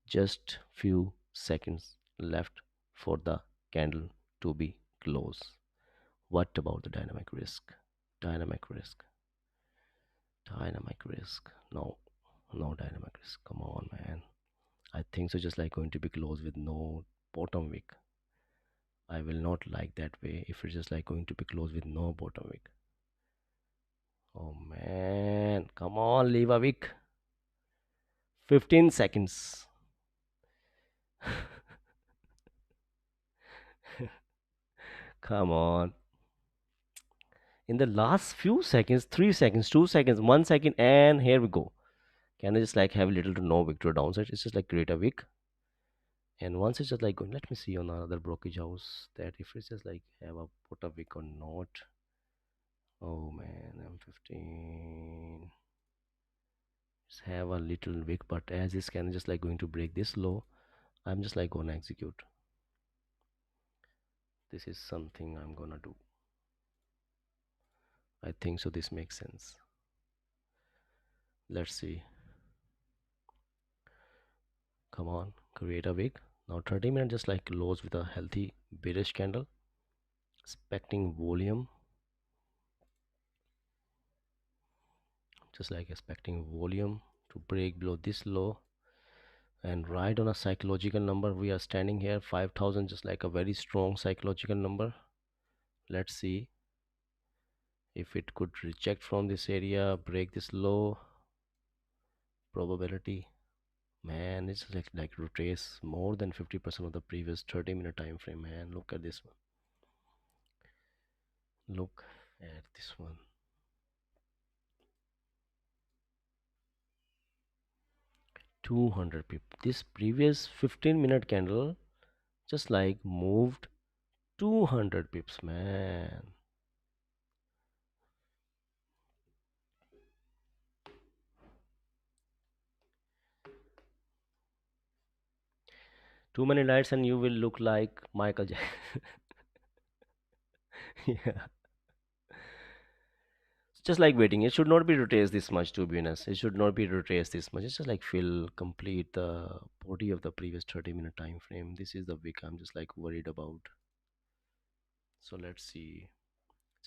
Just few seconds left for the candle to be closed. What about the dynamic risk? Dynamic risk. Dynamic risk. No, no dynamic risk. Come on, man. I think so. Just like going to be closed with no. bottom wick. I will not like that way if it's just like going to be closed with no bottom wick. Oh man, come on, leave a wick. 15 seconds. Come on. In the last few seconds, 3 seconds, 2 seconds, 1 second, and here we go. Can I just like have little to no wick to a downside? It's just like create a wick. And once it's just like going, let me see on another brokerage house that if it's just like have a put a wick or not. Oh man, I'm 15. Just have a little wick, but as this can just like going to break this low, I'm just like gonna execute. This is something I'm gonna do. I think so. This makes sense. Let's see. Come on, create a wick. Now 30 minutes just like close with a healthy bearish candle. Expecting volume, just like expecting volume to break below this low and right on a psychological number. We are standing here 5,000, just like a very strong psychological number. Let's see if it could reject from this area, break this low. Probability, man, it's like retrace more than 50% of the previous 30-minute time frame. Man, look at this one. Look at this one. 200 pip. This previous 15-minute candle just like moved 200 pips, man. Too many lights and you will look like Michael Jackson. Yeah. It's just like waiting. It should not be retraced this much, to be honest. It should not be retraced this much. It's just like fill complete the body of the previous 30-minute time frame. This is the wick I'm just like worried about. So let's see.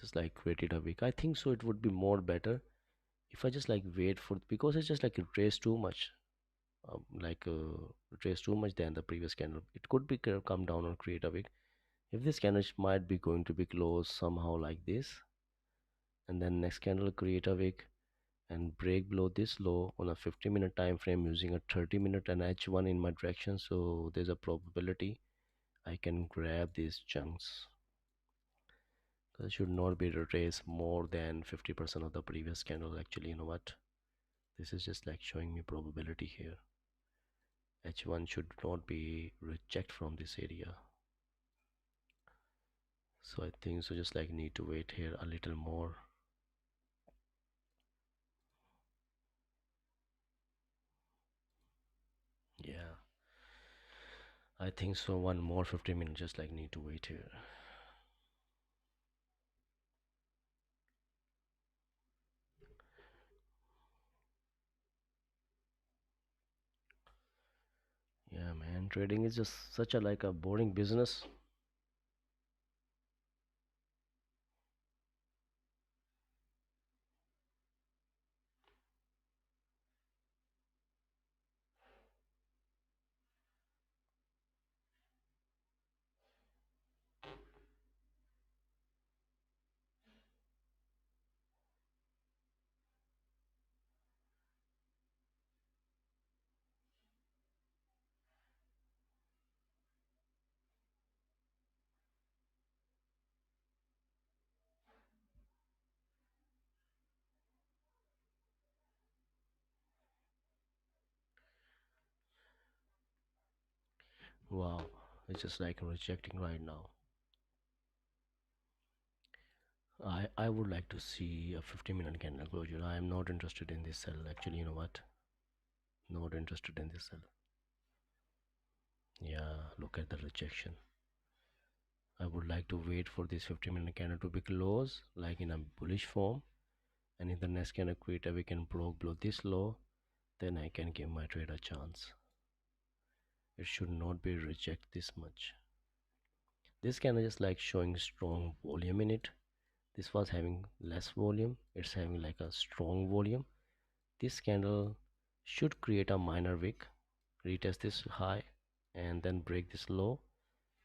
Just like created a wick. I think so it would be more better if I just like wait for, because it's just like retraced too much. Retrace too much than the previous candle. It could be come down or create a wick. If this candle might be going to be closed somehow like this, and then next candle create a wick and break below this low on a 50-minute time frame using a 30-minute and H1 in my direction, so there's a probability I can grab these chunks. It should not be retraced more than 50% of the previous candle. Actually, you know what? This is just like showing me probability here. H1 should not be reject from this area. So I think so just like need to wait here a little more. Yeah, I think so one more 15 minutes just like need to wait here. Yeah man, trading is just such a like a boring business. Wow, it's just like rejecting right now. I would like to see a 50-minute candle closure. I am not interested in this sell. Actually, you know what? Not interested in this sell. Yeah, look at the rejection. I would like to wait for this 50-minute candle to be closed, like in a bullish form. And if the next candle create a we can broke below this low, then I can give my trade a chance. It should not be reject this much. This candle is like showing strong volume in it. This was having less volume. It's having like a strong volume. This candle should create a minor wick, retest this high, and then break this low.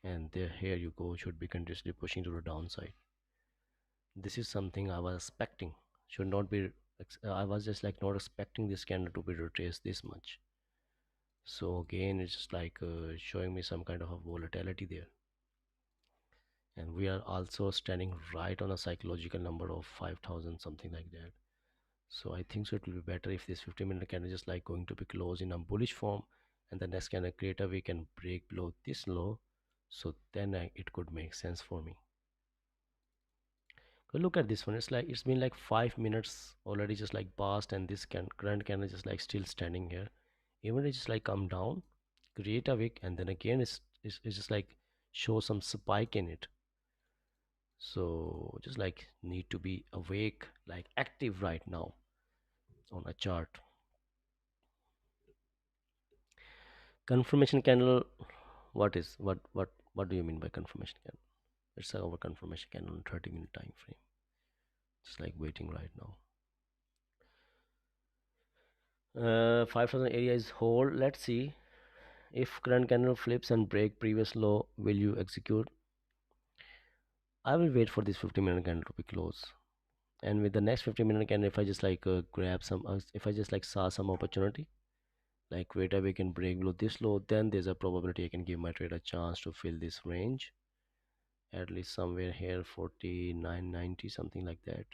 and there here you go, should be continuously pushing to the downside. This is something I was expecting. Should not be. I was just like not expecting this candle to be retraced this much. So again, it's just like showing me some kind of a volatility there, and we are also standing right on a psychological number of 5,000, something like that. So I think so it will be better if this 15-minute candle is just like going to be closed in a bullish form, and the next candle creator we can break below this low. So then it could make sense for me. But look at this one. It's like it's been like 5 minutes already, just like passed, and this current candle is just like still standing here. Even it just like come down, create a wick, and then again it's just like show some spike in it. So just like need to be awake, like active right now on a chart. Confirmation candle. What do you mean by confirmation candle? It's our confirmation candle on 30-minute time frame. Just like waiting right now. 5,000 area is hold. Let's see if current candle flips and break previous low. Will you execute? I will wait for this 50-minute candle to be close. And with the next 50-minute candle, if I just like grab some, if I just like saw some opportunity, like wait a we can break below this low, then there's a probability I can give my trade a chance to fill this range at least somewhere here 49.90, something like that.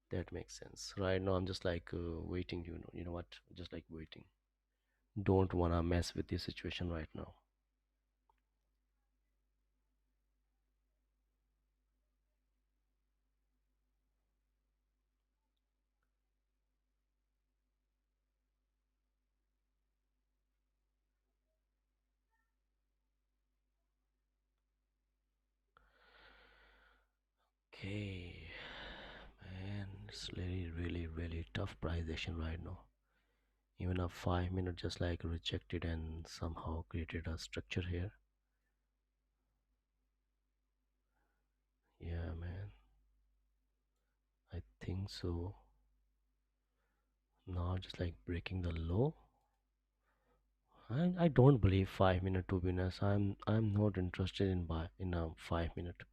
That makes sense. Right now I'm just like waiting. You know what? Just like waiting. Don't wanna mess with this situation right now. Okay, man, it's really, really, really tough price action right now. Even a 5 minute just like rejected and somehow created a structure here. Yeah, man, I think so. Now just like breaking the low. I don't believe 5 minute to be honest. I'm not interested in buy in a 5 minute.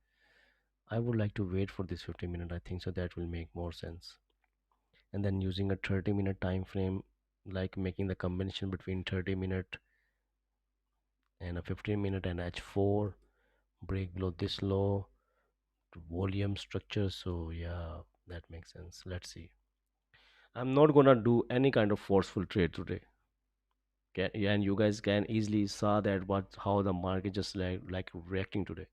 I would like to wait for this 50 minute. I think so that will make more sense. And then using a 30-minute time frame, like making the combination between 30-minute and a 15-minute and H4 break below this low volume structure. So yeah, that makes sense. Let's see. I'm not gonna do any kind of forceful trade today. Yeah, and you guys can easily saw that what how the market just like reacting today.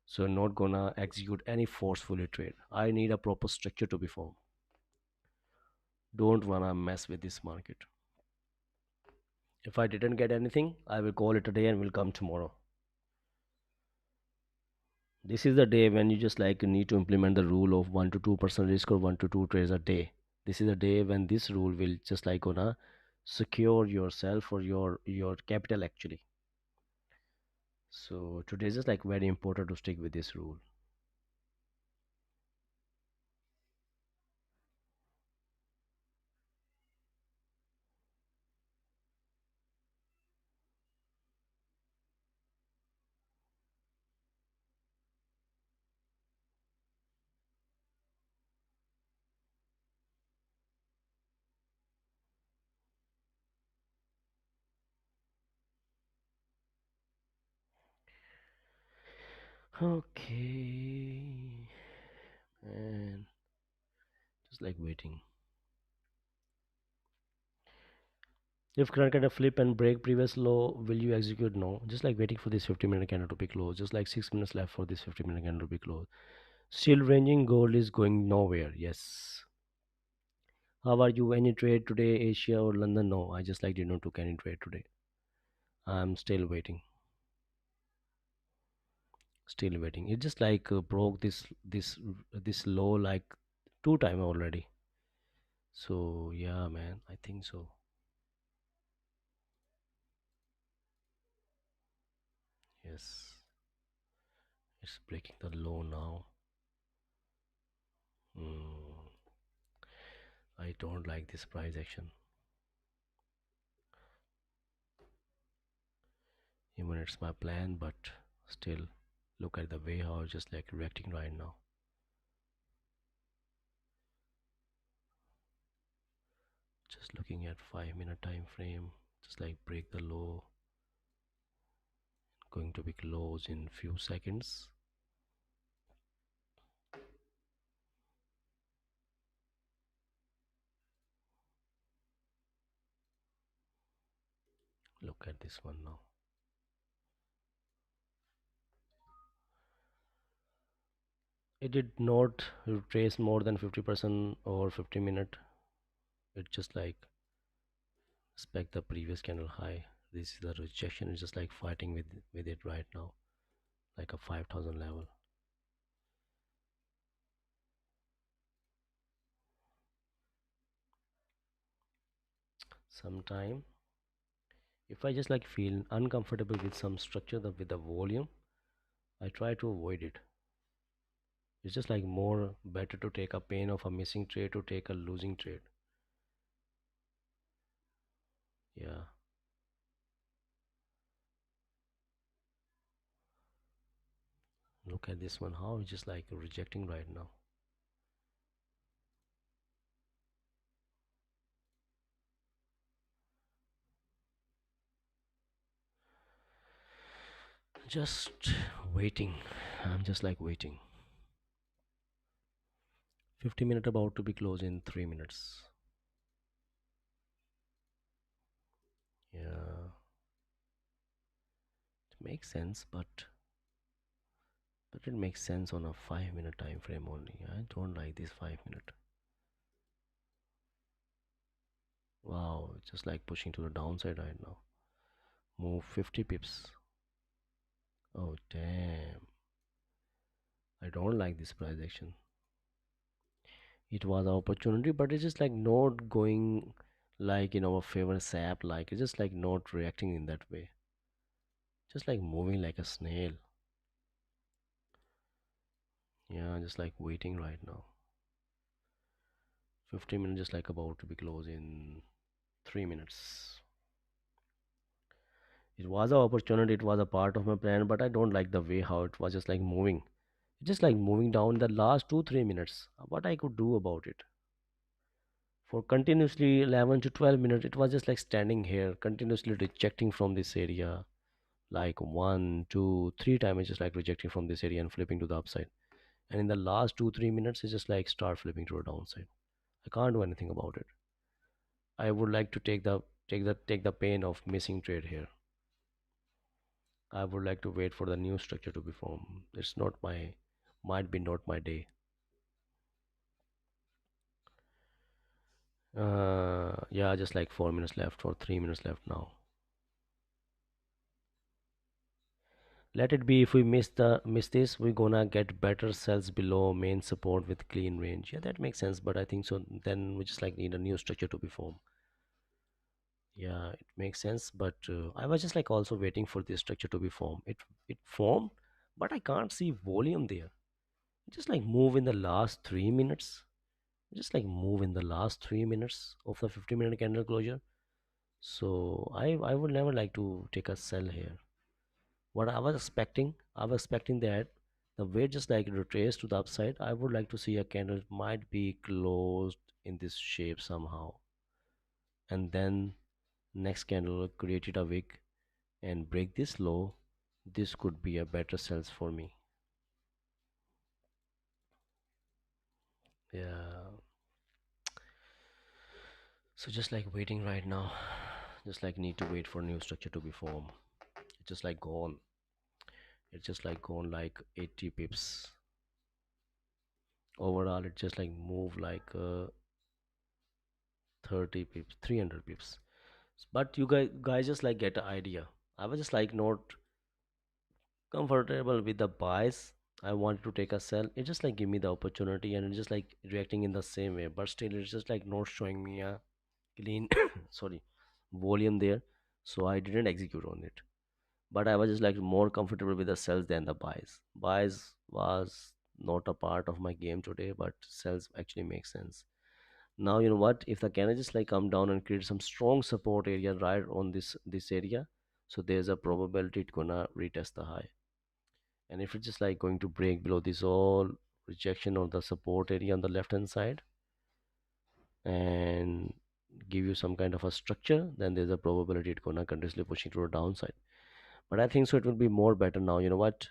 So not gonna execute any forcefully trade. I need a proper structure to be formed. Don't wanna mess with this market. If I didn't get anything, I will call it a day and will come tomorrow. This is the day when you just like need to implement the rule of 1 to 2% risk or 1 to 2 trades a day. This is the day when this rule will just like gonna secure yourself or your capital actually. So today is just like very important to stick with this rule. Okay, and just like waiting. If current candle flip and break previous low, will you execute? No. Just like waiting for this 50-minute candle to be closed. Just like 6 minutes left for this 50-minute candle to be closed. Still ranging gold is going nowhere. Yes. How are you? Any trade today, Asia or London? No, I just like did not took any trade today. I'm still waiting. Still waiting. It just like broke this low like two time already. So yeah, man, I think so. Yes, it's breaking the low now. Mm, I don't like this price action. even it's my plan, but still, look at the way how it's just like reacting right now. Just looking at 5 minute time frame, just like break the low, going to be close in few seconds. Look at this one now. It did not retrace more than 50% over 50 minute. It just like respect the previous candle high. This is the rejection. It's just like fighting with it right now, like a 5,000 level. Sometime if I just like feel uncomfortable with some structure with the volume, I try to avoid it. It's just like more better to take a pain of a missing trade to take a losing trade. Yeah, look at this one. How it's just like rejecting right now. Just waiting. I'm just like waiting. 50 minute about to be closed in 3 minutes. Yeah, it makes sense, but it makes sense on a 5 minute time frame only. I don't like this 5 minute. Wow, it's just like pushing to the downside right now. Move 50 pips. Oh damn. I don't like this price action. It was an opportunity, but it's just like not going like in our favor sap, like it's just like not reacting in that way. Just like moving like a snail. Yeah, just like waiting right now. 15 minutes just like about to be closed in 3 minutes. It was an opportunity, it was a part of my plan, but I don't like the way how it was just like moving. It's just like moving down the last 2 3 minutes. What I could do about it? For continuously 11 to 12 minutes, it was just like standing here, continuously rejecting from this area. Like one, two, three times, it's just like rejecting from this area and flipping to the upside. And in the last 2 3 minutes, it's just like start flipping to the downside. I can't do anything about it. I would like to take the pain of missing trade here. I would like to wait for the new structure to be formed. It's not my, might be not my day. Yeah, just like 4 minutes left or 3 minutes left now. Let it be. If we miss this, we're gonna get better cells below main support with clean range. Yeah, that makes sense. But I think so. Then we just like need a new structure to be formed. Yeah, it makes sense. But I was just like also waiting for this structure to be formed. It formed, but I can't see volume there. Just like move in the last 3 minutes. Just like move in the last 3 minutes of the 50-minute candle closure. So I would never like to take a sell here. What I was expecting that the weight just like retraced to the upside. I would like to see a candle might be closed in this shape somehow, and then next candle created a wick and break this low. This could be a better sales for me. Yeah. So just like waiting right now, just like need to wait for new structure to be formed. It's just like gone. It's just like gone like 80 pips. Overall, it just like move like 30 pips, 300 pips. But you guys just like get an idea. I was just like not comfortable with the buys. I wanted to take a sell. It just like give me the opportunity and it's just like reacting in the same way. But still, it's just like not showing me a clean, sorry, volume there. So I didn't execute on it. But I was just like more comfortable with the sells than the buys. Buys was not a part of my game today, but sells actually make sense. Now you know what? If the candle just like come down and create some strong support area right on this area, So there's a probability it's gonna retest the high. And if it's just like going to break below this all rejection of the support area on the left hand side and give you some kind of a structure, then there's a probability it's gonna continuously pushing to the downside. But I think so it will be more better now. You know what?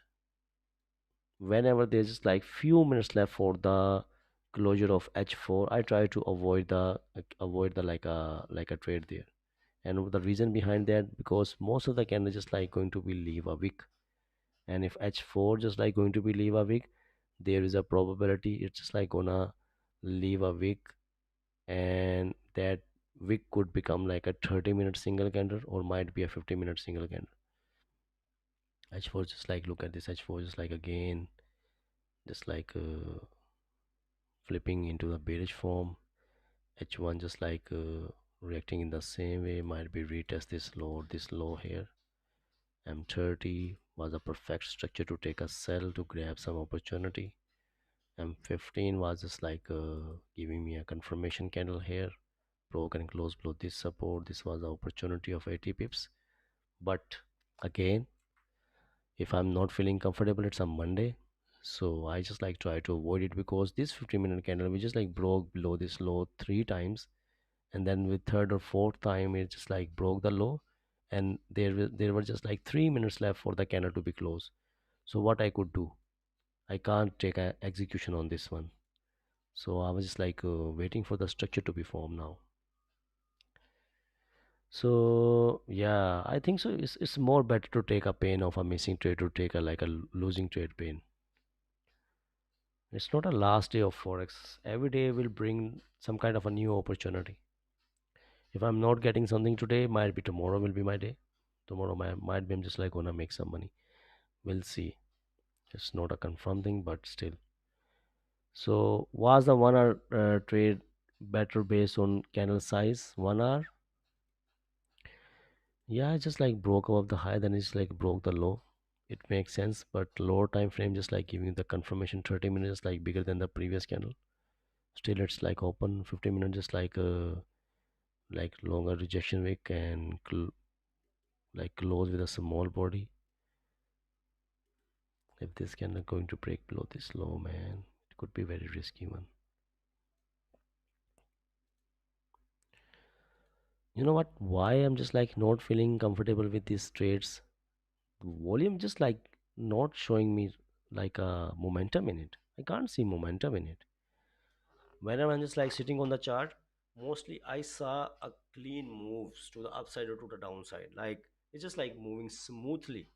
Whenever there's just like few minutes left for the closure of H4, I try to avoid the like a trade there. And the reason behind that, because most of the candles just like going to be leave a wick, and if H4 just like going to be leave a wick, there is a probability it's just like gonna leave a wick, and that wick could become like a 30-minute single candle or might be a 50-minute single candle. H4 just like look at this H4 just like again just like flipping into the bearish form. H1 just like reacting in the same way, might be retest this low here. M30 was a perfect structure to take a sell to grab some opportunity. M15 was just like giving me a confirmation candle here. Broke and close below this support. This was the opportunity of 80 pips. But again, if I'm not feeling comfortable, it's a Monday. So I just like try to avoid it because this 15-minute candle we just like broke below this low three times, and then with third or fourth time it just like broke the low, and there were just like 3 minutes left for the candle to be closed. So what I could do, I can't take a execution on this one. So I was just like waiting for the structure to be formed now. So yeah, I think so it's more better to take a pain of a missing trade to take a like a losing trade pain. It's not a last day of forex. Every day will bring some kind of a new opportunity. If I'm not getting something today, might be tomorrow will be my day. Tomorrow might be I'm just like gonna make some money. We'll see. It's not a confirmed thing, but still. So was the 1 hour trade better based on candle size? 1 hour? Yeah, it just like broke above the high, then it's like broke the low. It makes sense, but lower time frame just like giving the confirmation 30 minutes like bigger than the previous candle. Still it's like open 50 minutes just like longer rejection wick and like close with a small body. If this candle going to break below this low, man, it could be very risky one. You know what? Why I'm just like not feeling comfortable with these trades? The volume just like not showing me like a momentum in it. I can't see momentum in it. Whenever I'm just like sitting on the chart, mostly I saw a clean moves to the upside or to the downside. Like it's just like moving smoothly.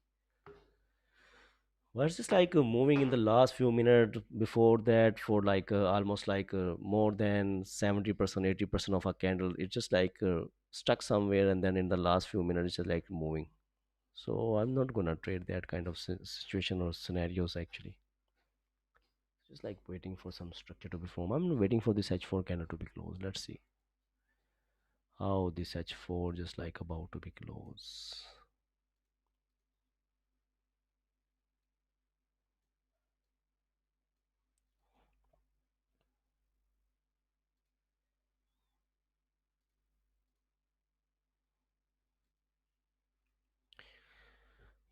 Well, it's just like moving in the last few minutes before that for like almost like more than 70%, 80% of a candle. It's just like stuck somewhere, and then in the last few minutes, it's just like moving. So I'm not gonna trade that kind of situation or scenarios actually. Just like waiting for some structure to be formed. I'm waiting for this H4 candle to be closed. Let's see how this H4 just like about to be closed.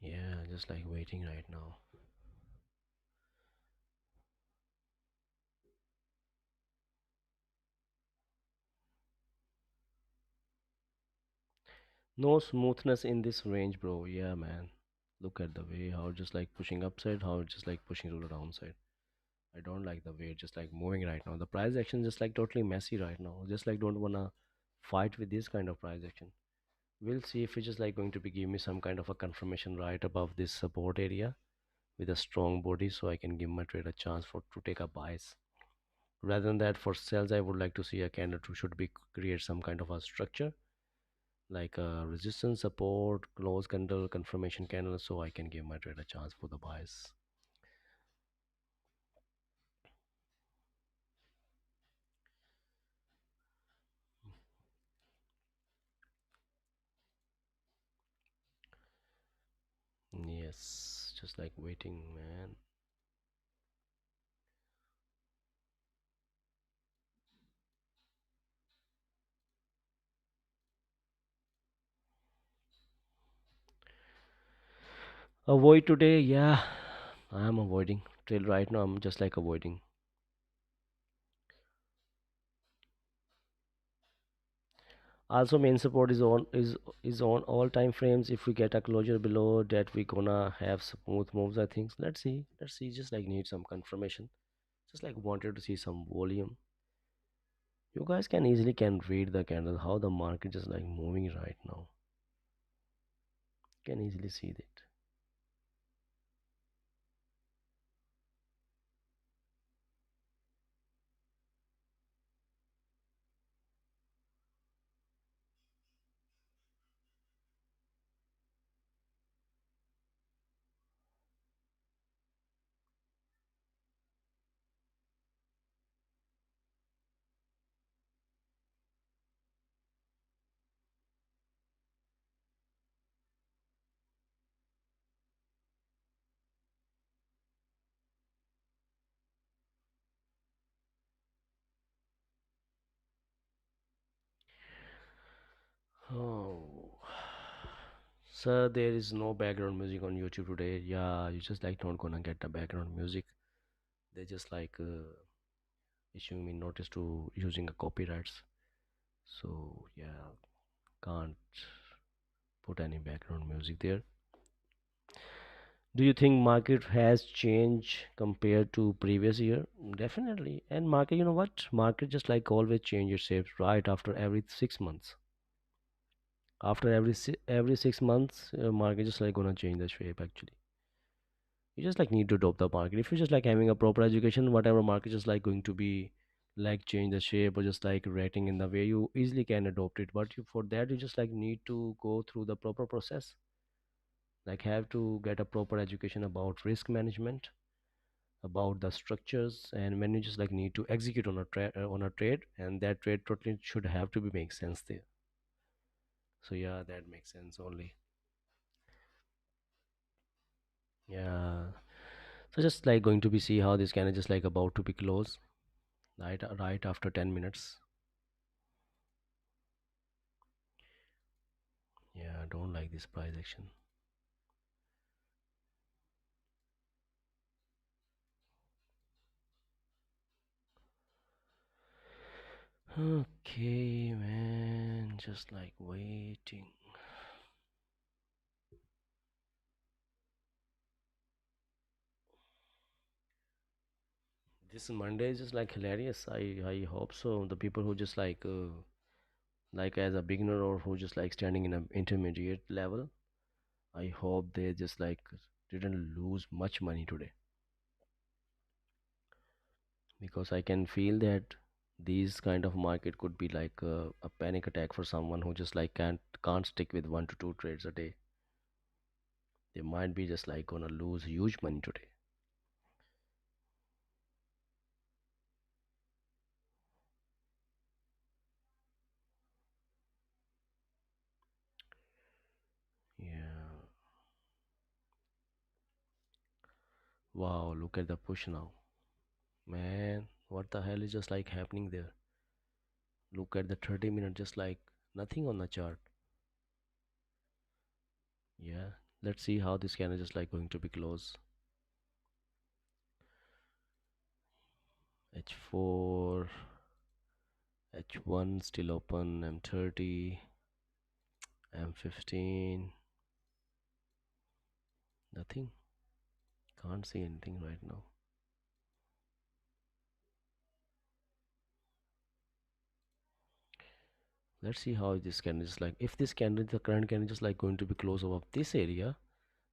Yeah, just like waiting right now. No smoothness in this range, bro. Yeah, man. Look at the way how it's just like pushing upside, how it's just like pushing to the downside. I don't like the way it's just like moving right now. The price action is just like totally messy right now. Just like don't wanna fight with this kind of price action. We'll see if it's just like going to be give me some kind of a confirmation right above this support area with a strong body, so I can give my trade a chance for to take a bias. Rather than that, for sales, I would like to see a candle to should be create some kind of a structure like a resistance support close candle confirmation candle, so I can give my trade a chance for the bias. Yes, just like waiting, man. Avoid today, yeah. I am avoiding. Till right now, I'm just like avoiding. Also, main support is on all time frames. If we get a closure below that, we gonna have smooth moves. I think. Let's see. Let's see. Just like need some confirmation. Just like wanted to see some volume. You guys can easily can read the candle how the market is like moving right now. Can easily see that. Oh, sir, there is no background music on YouTube today. Yeah, you just like not gonna get the background music. They just like issuing me notice to using a copyrights. So yeah, can't put any background music there. Do you think market has changed compared to previous year? Definitely. And market, you know what? Market just like always change its shape right after every 6 months. After every 6 months, market just like gonna change the shape actually. You just like need to adopt the market. If you're just like having a proper education, whatever market just like going to be like change the shape or just like rating in the way you easily can adopt it. But you, for that you just like need to go through the proper process. Like have to get a proper education about risk management, about the structures, and when you just like need to execute on a trade, and that trade totally should have to be make sense there. So yeah, that makes sense only. Yeah. So just like going to be see how this can just like about to be closed right after 10 minutes. Yeah, I don't like this price action. Okay, man, just like waiting. This Monday is just like hilarious. I hope so. The people who just like as a beginner or who just like standing in an intermediate level, I hope they just like didn't lose much money today, because I can feel that these kind of market could be like a panic attack for someone who just like can't stick with 1 to 2 trades a day. They might be just like gonna lose huge money today. Yeah. Wow, look at the push now. Man, what the hell is just like happening there? Look at the 30 minute just like nothing on the chart. Yeah. Let's see how this can just like going to be close. H4, H1 still open, M30, M15, nothing. Can't see anything right now. Let's see how this candle is like. If this candle, the current candle is like going to be close above this area,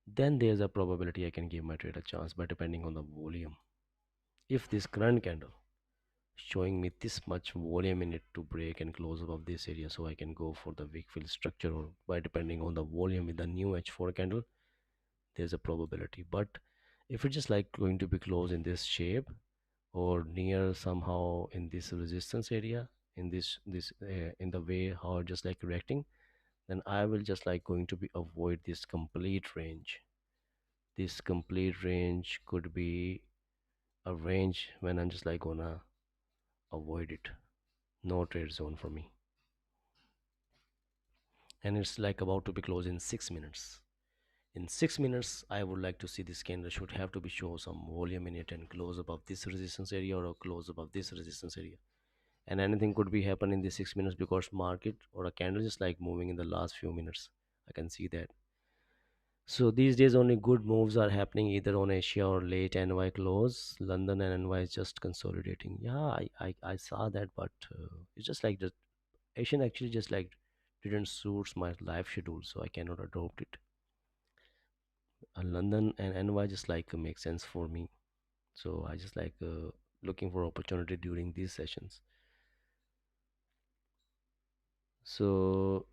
then there's a probability I can give my trade a chance, but depending on the volume. If this current candle showing me this much volume in it to break and close above this area, so I can go for the weak fill structure, or by depending on the volume with the new H4 candle, there's a probability. But if it's just like going to be close in this shape or near somehow in this resistance area, in this in the way how just like reacting, then I will just like going to be avoid this complete range. This complete range could be a range when I'm just like gonna avoid it. No trade zone for me. And it's like about to be closed in 6 minutes. In 6 minutes, I would like to see this candle should have to be show some volume in it and close above this resistance area or close above this resistance area. And anything could be happen in the 6 minutes because market or a candle just like moving in the last few minutes. I can see that. So these days only good moves are happening either on Asia or late NY close. London and NY is just consolidating. Yeah, I saw that, but it's just like the Asian actually just like didn't suits my life schedule, so I cannot adopt it. London and NY just like make sense for me. So I just like looking for opportunity during these sessions. So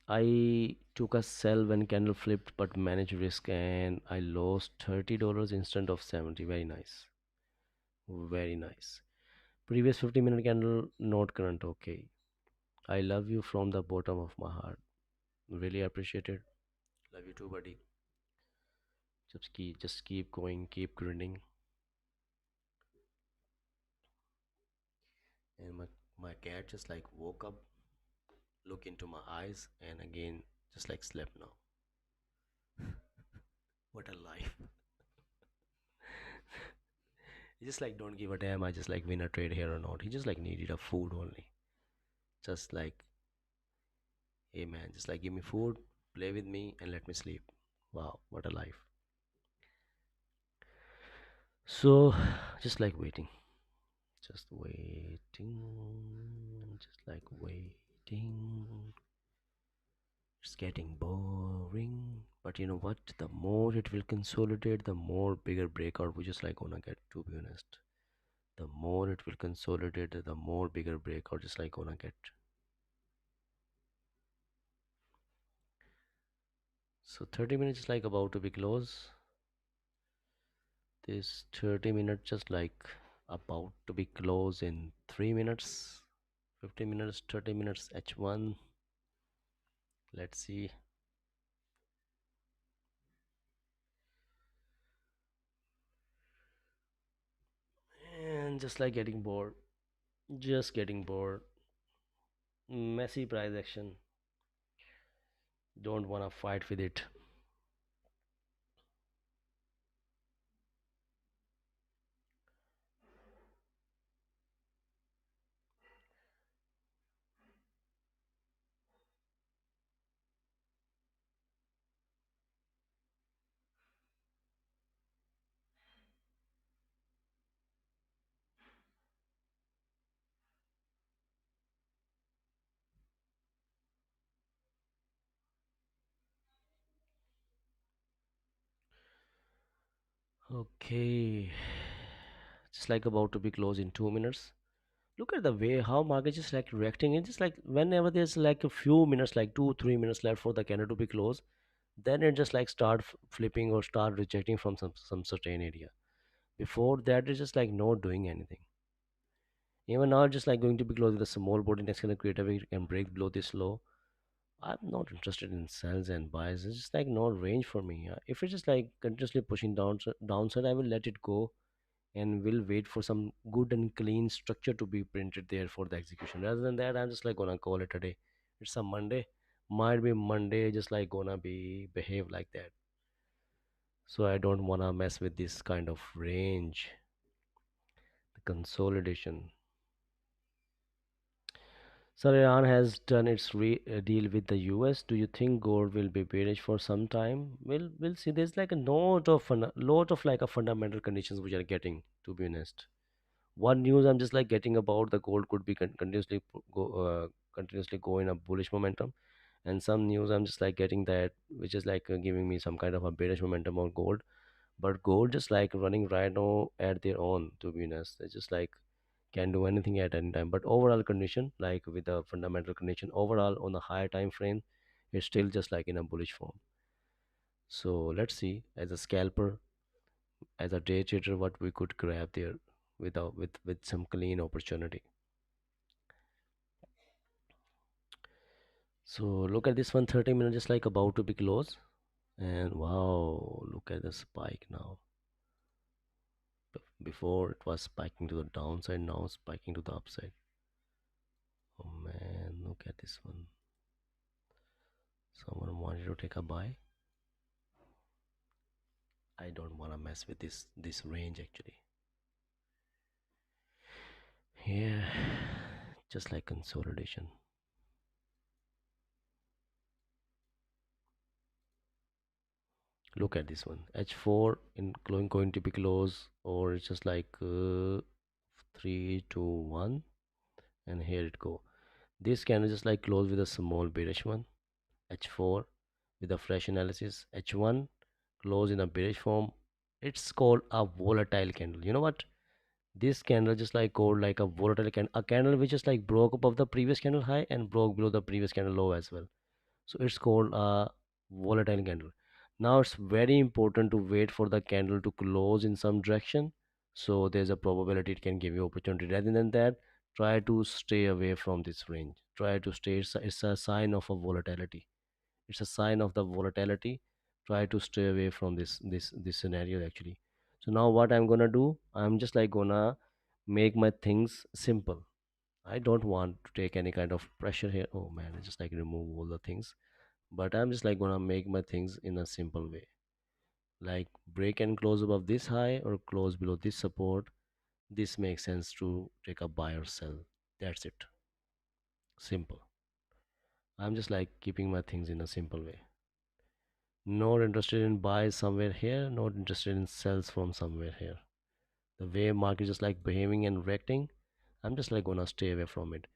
I took a sell when candle flipped, but managed risk and I lost $30 instead of 70. Very nice, very nice. Previous 50-minute candle, not current. Okay. I love you from the bottom of my heart. Really appreciate it. Love you too, buddy. Just keep going, keep grinding. And my cat just like woke up, look into my eyes, and again just like slept now. What a life. He just like don't give a damn. I just like win a trade here or not. He just like needed a food only. Just like, hey man, just like give me food, play with me, and let me sleep. Wow, what a life. So just like waiting. Just waiting. Just like waiting. It's getting boring. But you know what? The more it will consolidate, the more bigger breakout we just like gonna get, to be honest. The more it will consolidate, the more bigger breakout just like gonna get. So 30 minutes is like about to be close. This 30 minutes just like about to be close in 3 minutes. 50 minutes, 30 minutes H1. Let's see. And just like getting bored. Just getting bored. Messy price action. Don't wanna fight with it. Okay. Just like about to be close in 2 minutes. Look at the way how market is like reacting. It's just like whenever there's like a few minutes, like 2 3 minutes left for the candle to be closed, then it just like start flipping or start rejecting from some certain area. Before that, it's just like not doing anything. Even now, just like going to be close with a small body next to the creator, we can break below this low. I'm not interested in sells and buys. It's just like no range for me. If it's just like continuously pushing downside, I will let it go and will wait for some good and clean structure to be printed there for the execution. Rather than that, I'm just like gonna call it a day. It's a Monday. Might be Monday, just like gonna be behave like that. So I don't wanna mess with this kind of range. The consolidation. So Iran has done its deal with the US. Do you think gold will be bearish for some time? We'll see. There's like a lot of like a fundamental conditions which are getting. To be honest, one news I'm just like getting about the gold could be continuously go in a bullish momentum, and some news I'm just like getting that which is like giving me some kind of a bearish momentum on gold. But gold just like running right now at their own. To be honest, it's just like can do anything at any time. But overall condition, like with the fundamental condition, overall on the higher time frame, it's still just like in a bullish form. So let's see as a scalper, as a day trader, what we could grab there with some clean opportunity. So look at this one, 30 minutes just like about to be closed. And wow, look at the spike now. Before it was spiking to the downside, now spiking to the upside. Oh man, look at this one. Someone wanted to take a buy. I don't want to mess with this range actually. Yeah, just like consolidation. Look at this one. H4 in going to be close, or it's just like 3 2 1, and here it go. This candle just like close with a small bearish one. H4 with a fresh analysis. H1 close in a bearish form. It's called a volatile candle. You know what? This candle just like called like a volatile candle, a candle which just like broke above the previous candle high and broke below the previous candle low as well. So it's called a volatile candle. Now it's very important to wait for the candle to close in some direction, so there's a probability it can give you opportunity. Rather than that, try to stay away from this range. Try to stay, it's a sign of a volatility. It's a sign of the volatility. Try to stay away from this scenario actually. So now what I'm gonna do, I'm just like gonna make my things simple. I don't want to take any kind of pressure here. Oh man, I just like remove all the things, but I'm just like gonna make my things in a simple way, like break and close above this high or close below this support. This makes sense to take a buy or sell. That's it. Simple. I'm just like keeping my things in a simple way. Not interested in buys somewhere here, not interested in sells from somewhere here. The way market is just like behaving and reacting, I'm just like gonna stay away from it.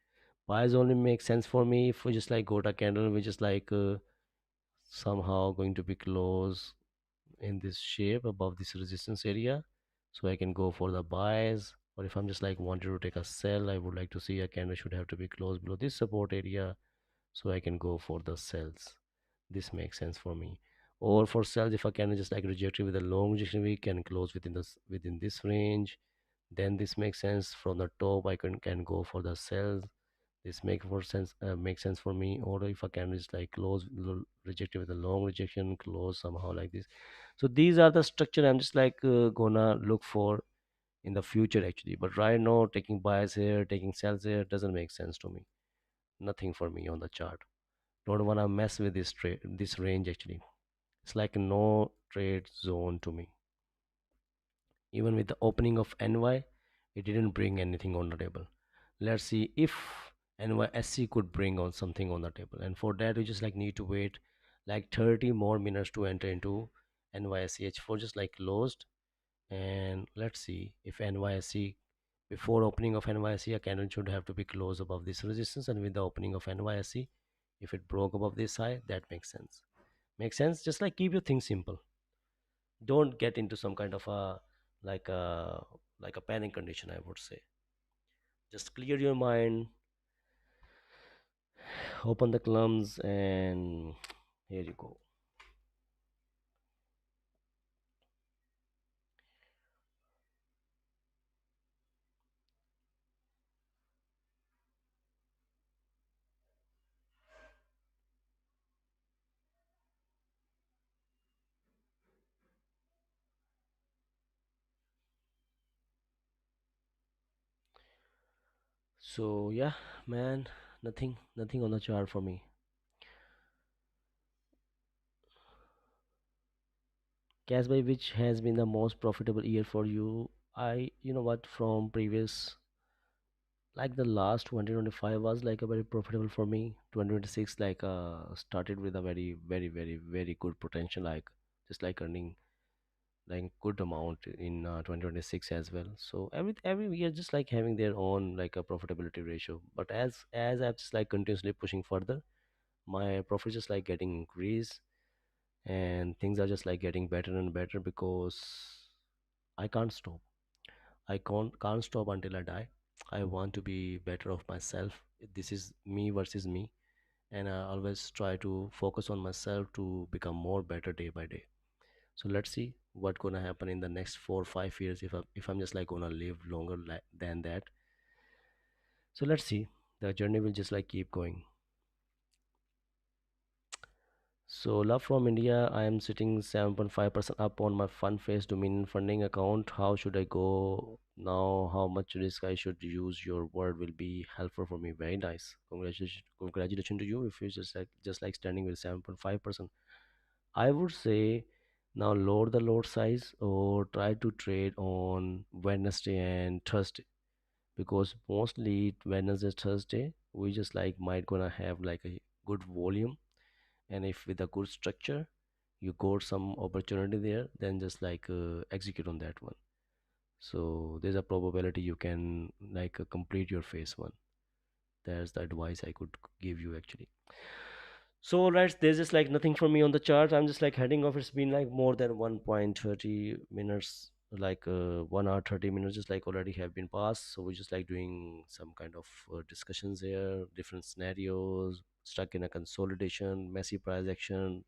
Buys only make sense for me if we just like got a candle which is like somehow going to be close in this shape above this resistance area, so I can go for the buys. Or if I'm just like wanted to take a sell, I would like to see a candle should have to be close below this support area, so I can go for the sells. This makes sense for me. Or for sells, if I can just like reject it with a long rejection, we can close within this range, then this makes sense. From the top I can go for the sells. This makes sense for me. Or if I can just like close reject it with a long rejection, close somehow like this. So these are the structure I'm just like gonna look for in the future actually. But right now, taking buys here, taking sells here doesn't make sense to me. Nothing for me on the chart. Don't wanna mess with this range actually. It's like no trade zone to me. Even with the opening of NY, it didn't bring anything on the table. Let's see if NYSC could bring on something on the table. And for that, we just like need to wait like 30 more minutes to enter into NYSC H4 just like closed. And let's see if NYSC, before opening of NYSC, a candle should have to be closed above this resistance. And with the opening of NYSC, if it broke above this high, that makes sense. Makes sense. Just like keep your things simple. Don't get into some kind of a like a like a panic condition, I would say. Just clear your mind, open the clumps, and here you go. So yeah, man, nothing on the chart for me. Casby, which has been the most profitable year for you? You know what, from previous, like the last 2025 was like a very profitable for me. 2026 like started with a very good potential, like just like earning like good amount in 2026 as well. So every year just like having their own like a profitability ratio. But as I'm just like continuously pushing further, my profit just like getting increased, and things are just like getting better and better because I can't stop. I can't stop until I die. I want to be better of myself. This is me versus me, and I always try to focus on myself to become more better day by day. So let's see what gonna happen in the next 4 or 5 years if I'm just like gonna live longer than that. So let's see. The journey will just like keep going. So love from India, I am sitting 7.5% up on my fund face dominion funding account. How should I go now? How much risk I should use? Your word will be helpful for me. Very nice. Congratulations to you if you just like standing with 7.5%. I would say now lower the lot size or try to trade on Wednesday and Thursday, because mostly Wednesday, Thursday, we just like might gonna have like a good volume, and if with a good structure you got some opportunity there, then just like execute on that one. So there's a probability you can like complete your phase one. That's the advice I could give you actually. So right, there's just like nothing for me on the chart. I'm just like heading off. It's been like more than 1.30 minutes, like 1 hour 30 minutes, just like already have been passed. So we're just like doing some kind of discussions here, different scenarios, stuck in a consolidation, messy price action.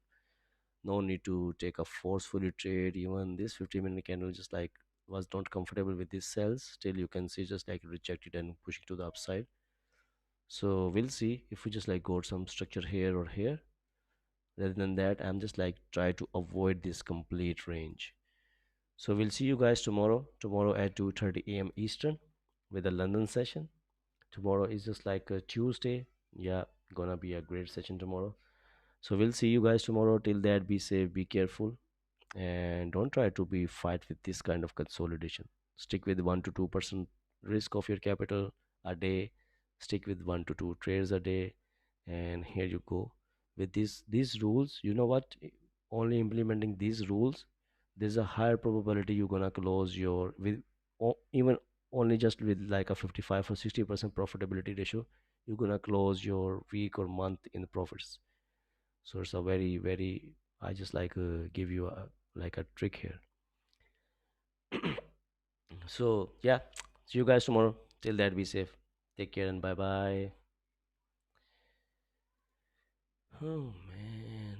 No need to take a forcefully trade. Even this 50-minute candle just like was not comfortable with these cells. Still, you can see just like reject it and push it to the upside. So we'll see if we just like got some structure here or here. Rather than that, I'm just like try to avoid this complete range. So we'll see you guys tomorrow at 2:30 a.m. Eastern with the London session. Tomorrow is just like a Tuesday. Yeah, gonna be a great session tomorrow. So we'll see you guys tomorrow. Till that, be safe, be careful, and don't try to be fight with this kind of consolidation. Stick with 1 to 2% risk of your capital a day. Stick with 1 to 2 trades a day, and here you go. With these rules, you know what, only implementing these rules, there's a higher probability you're gonna close your with even only just with like a 55 or 60% profitability ratio, you're gonna close your week or month in the profits. So it's a very, I just like give you a like a trick here. So yeah, see you guys tomorrow. Till that, be safe, take care, and bye bye. Oh man,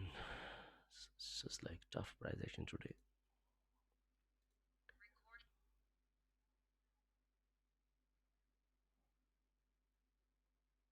it's just like tough price action today.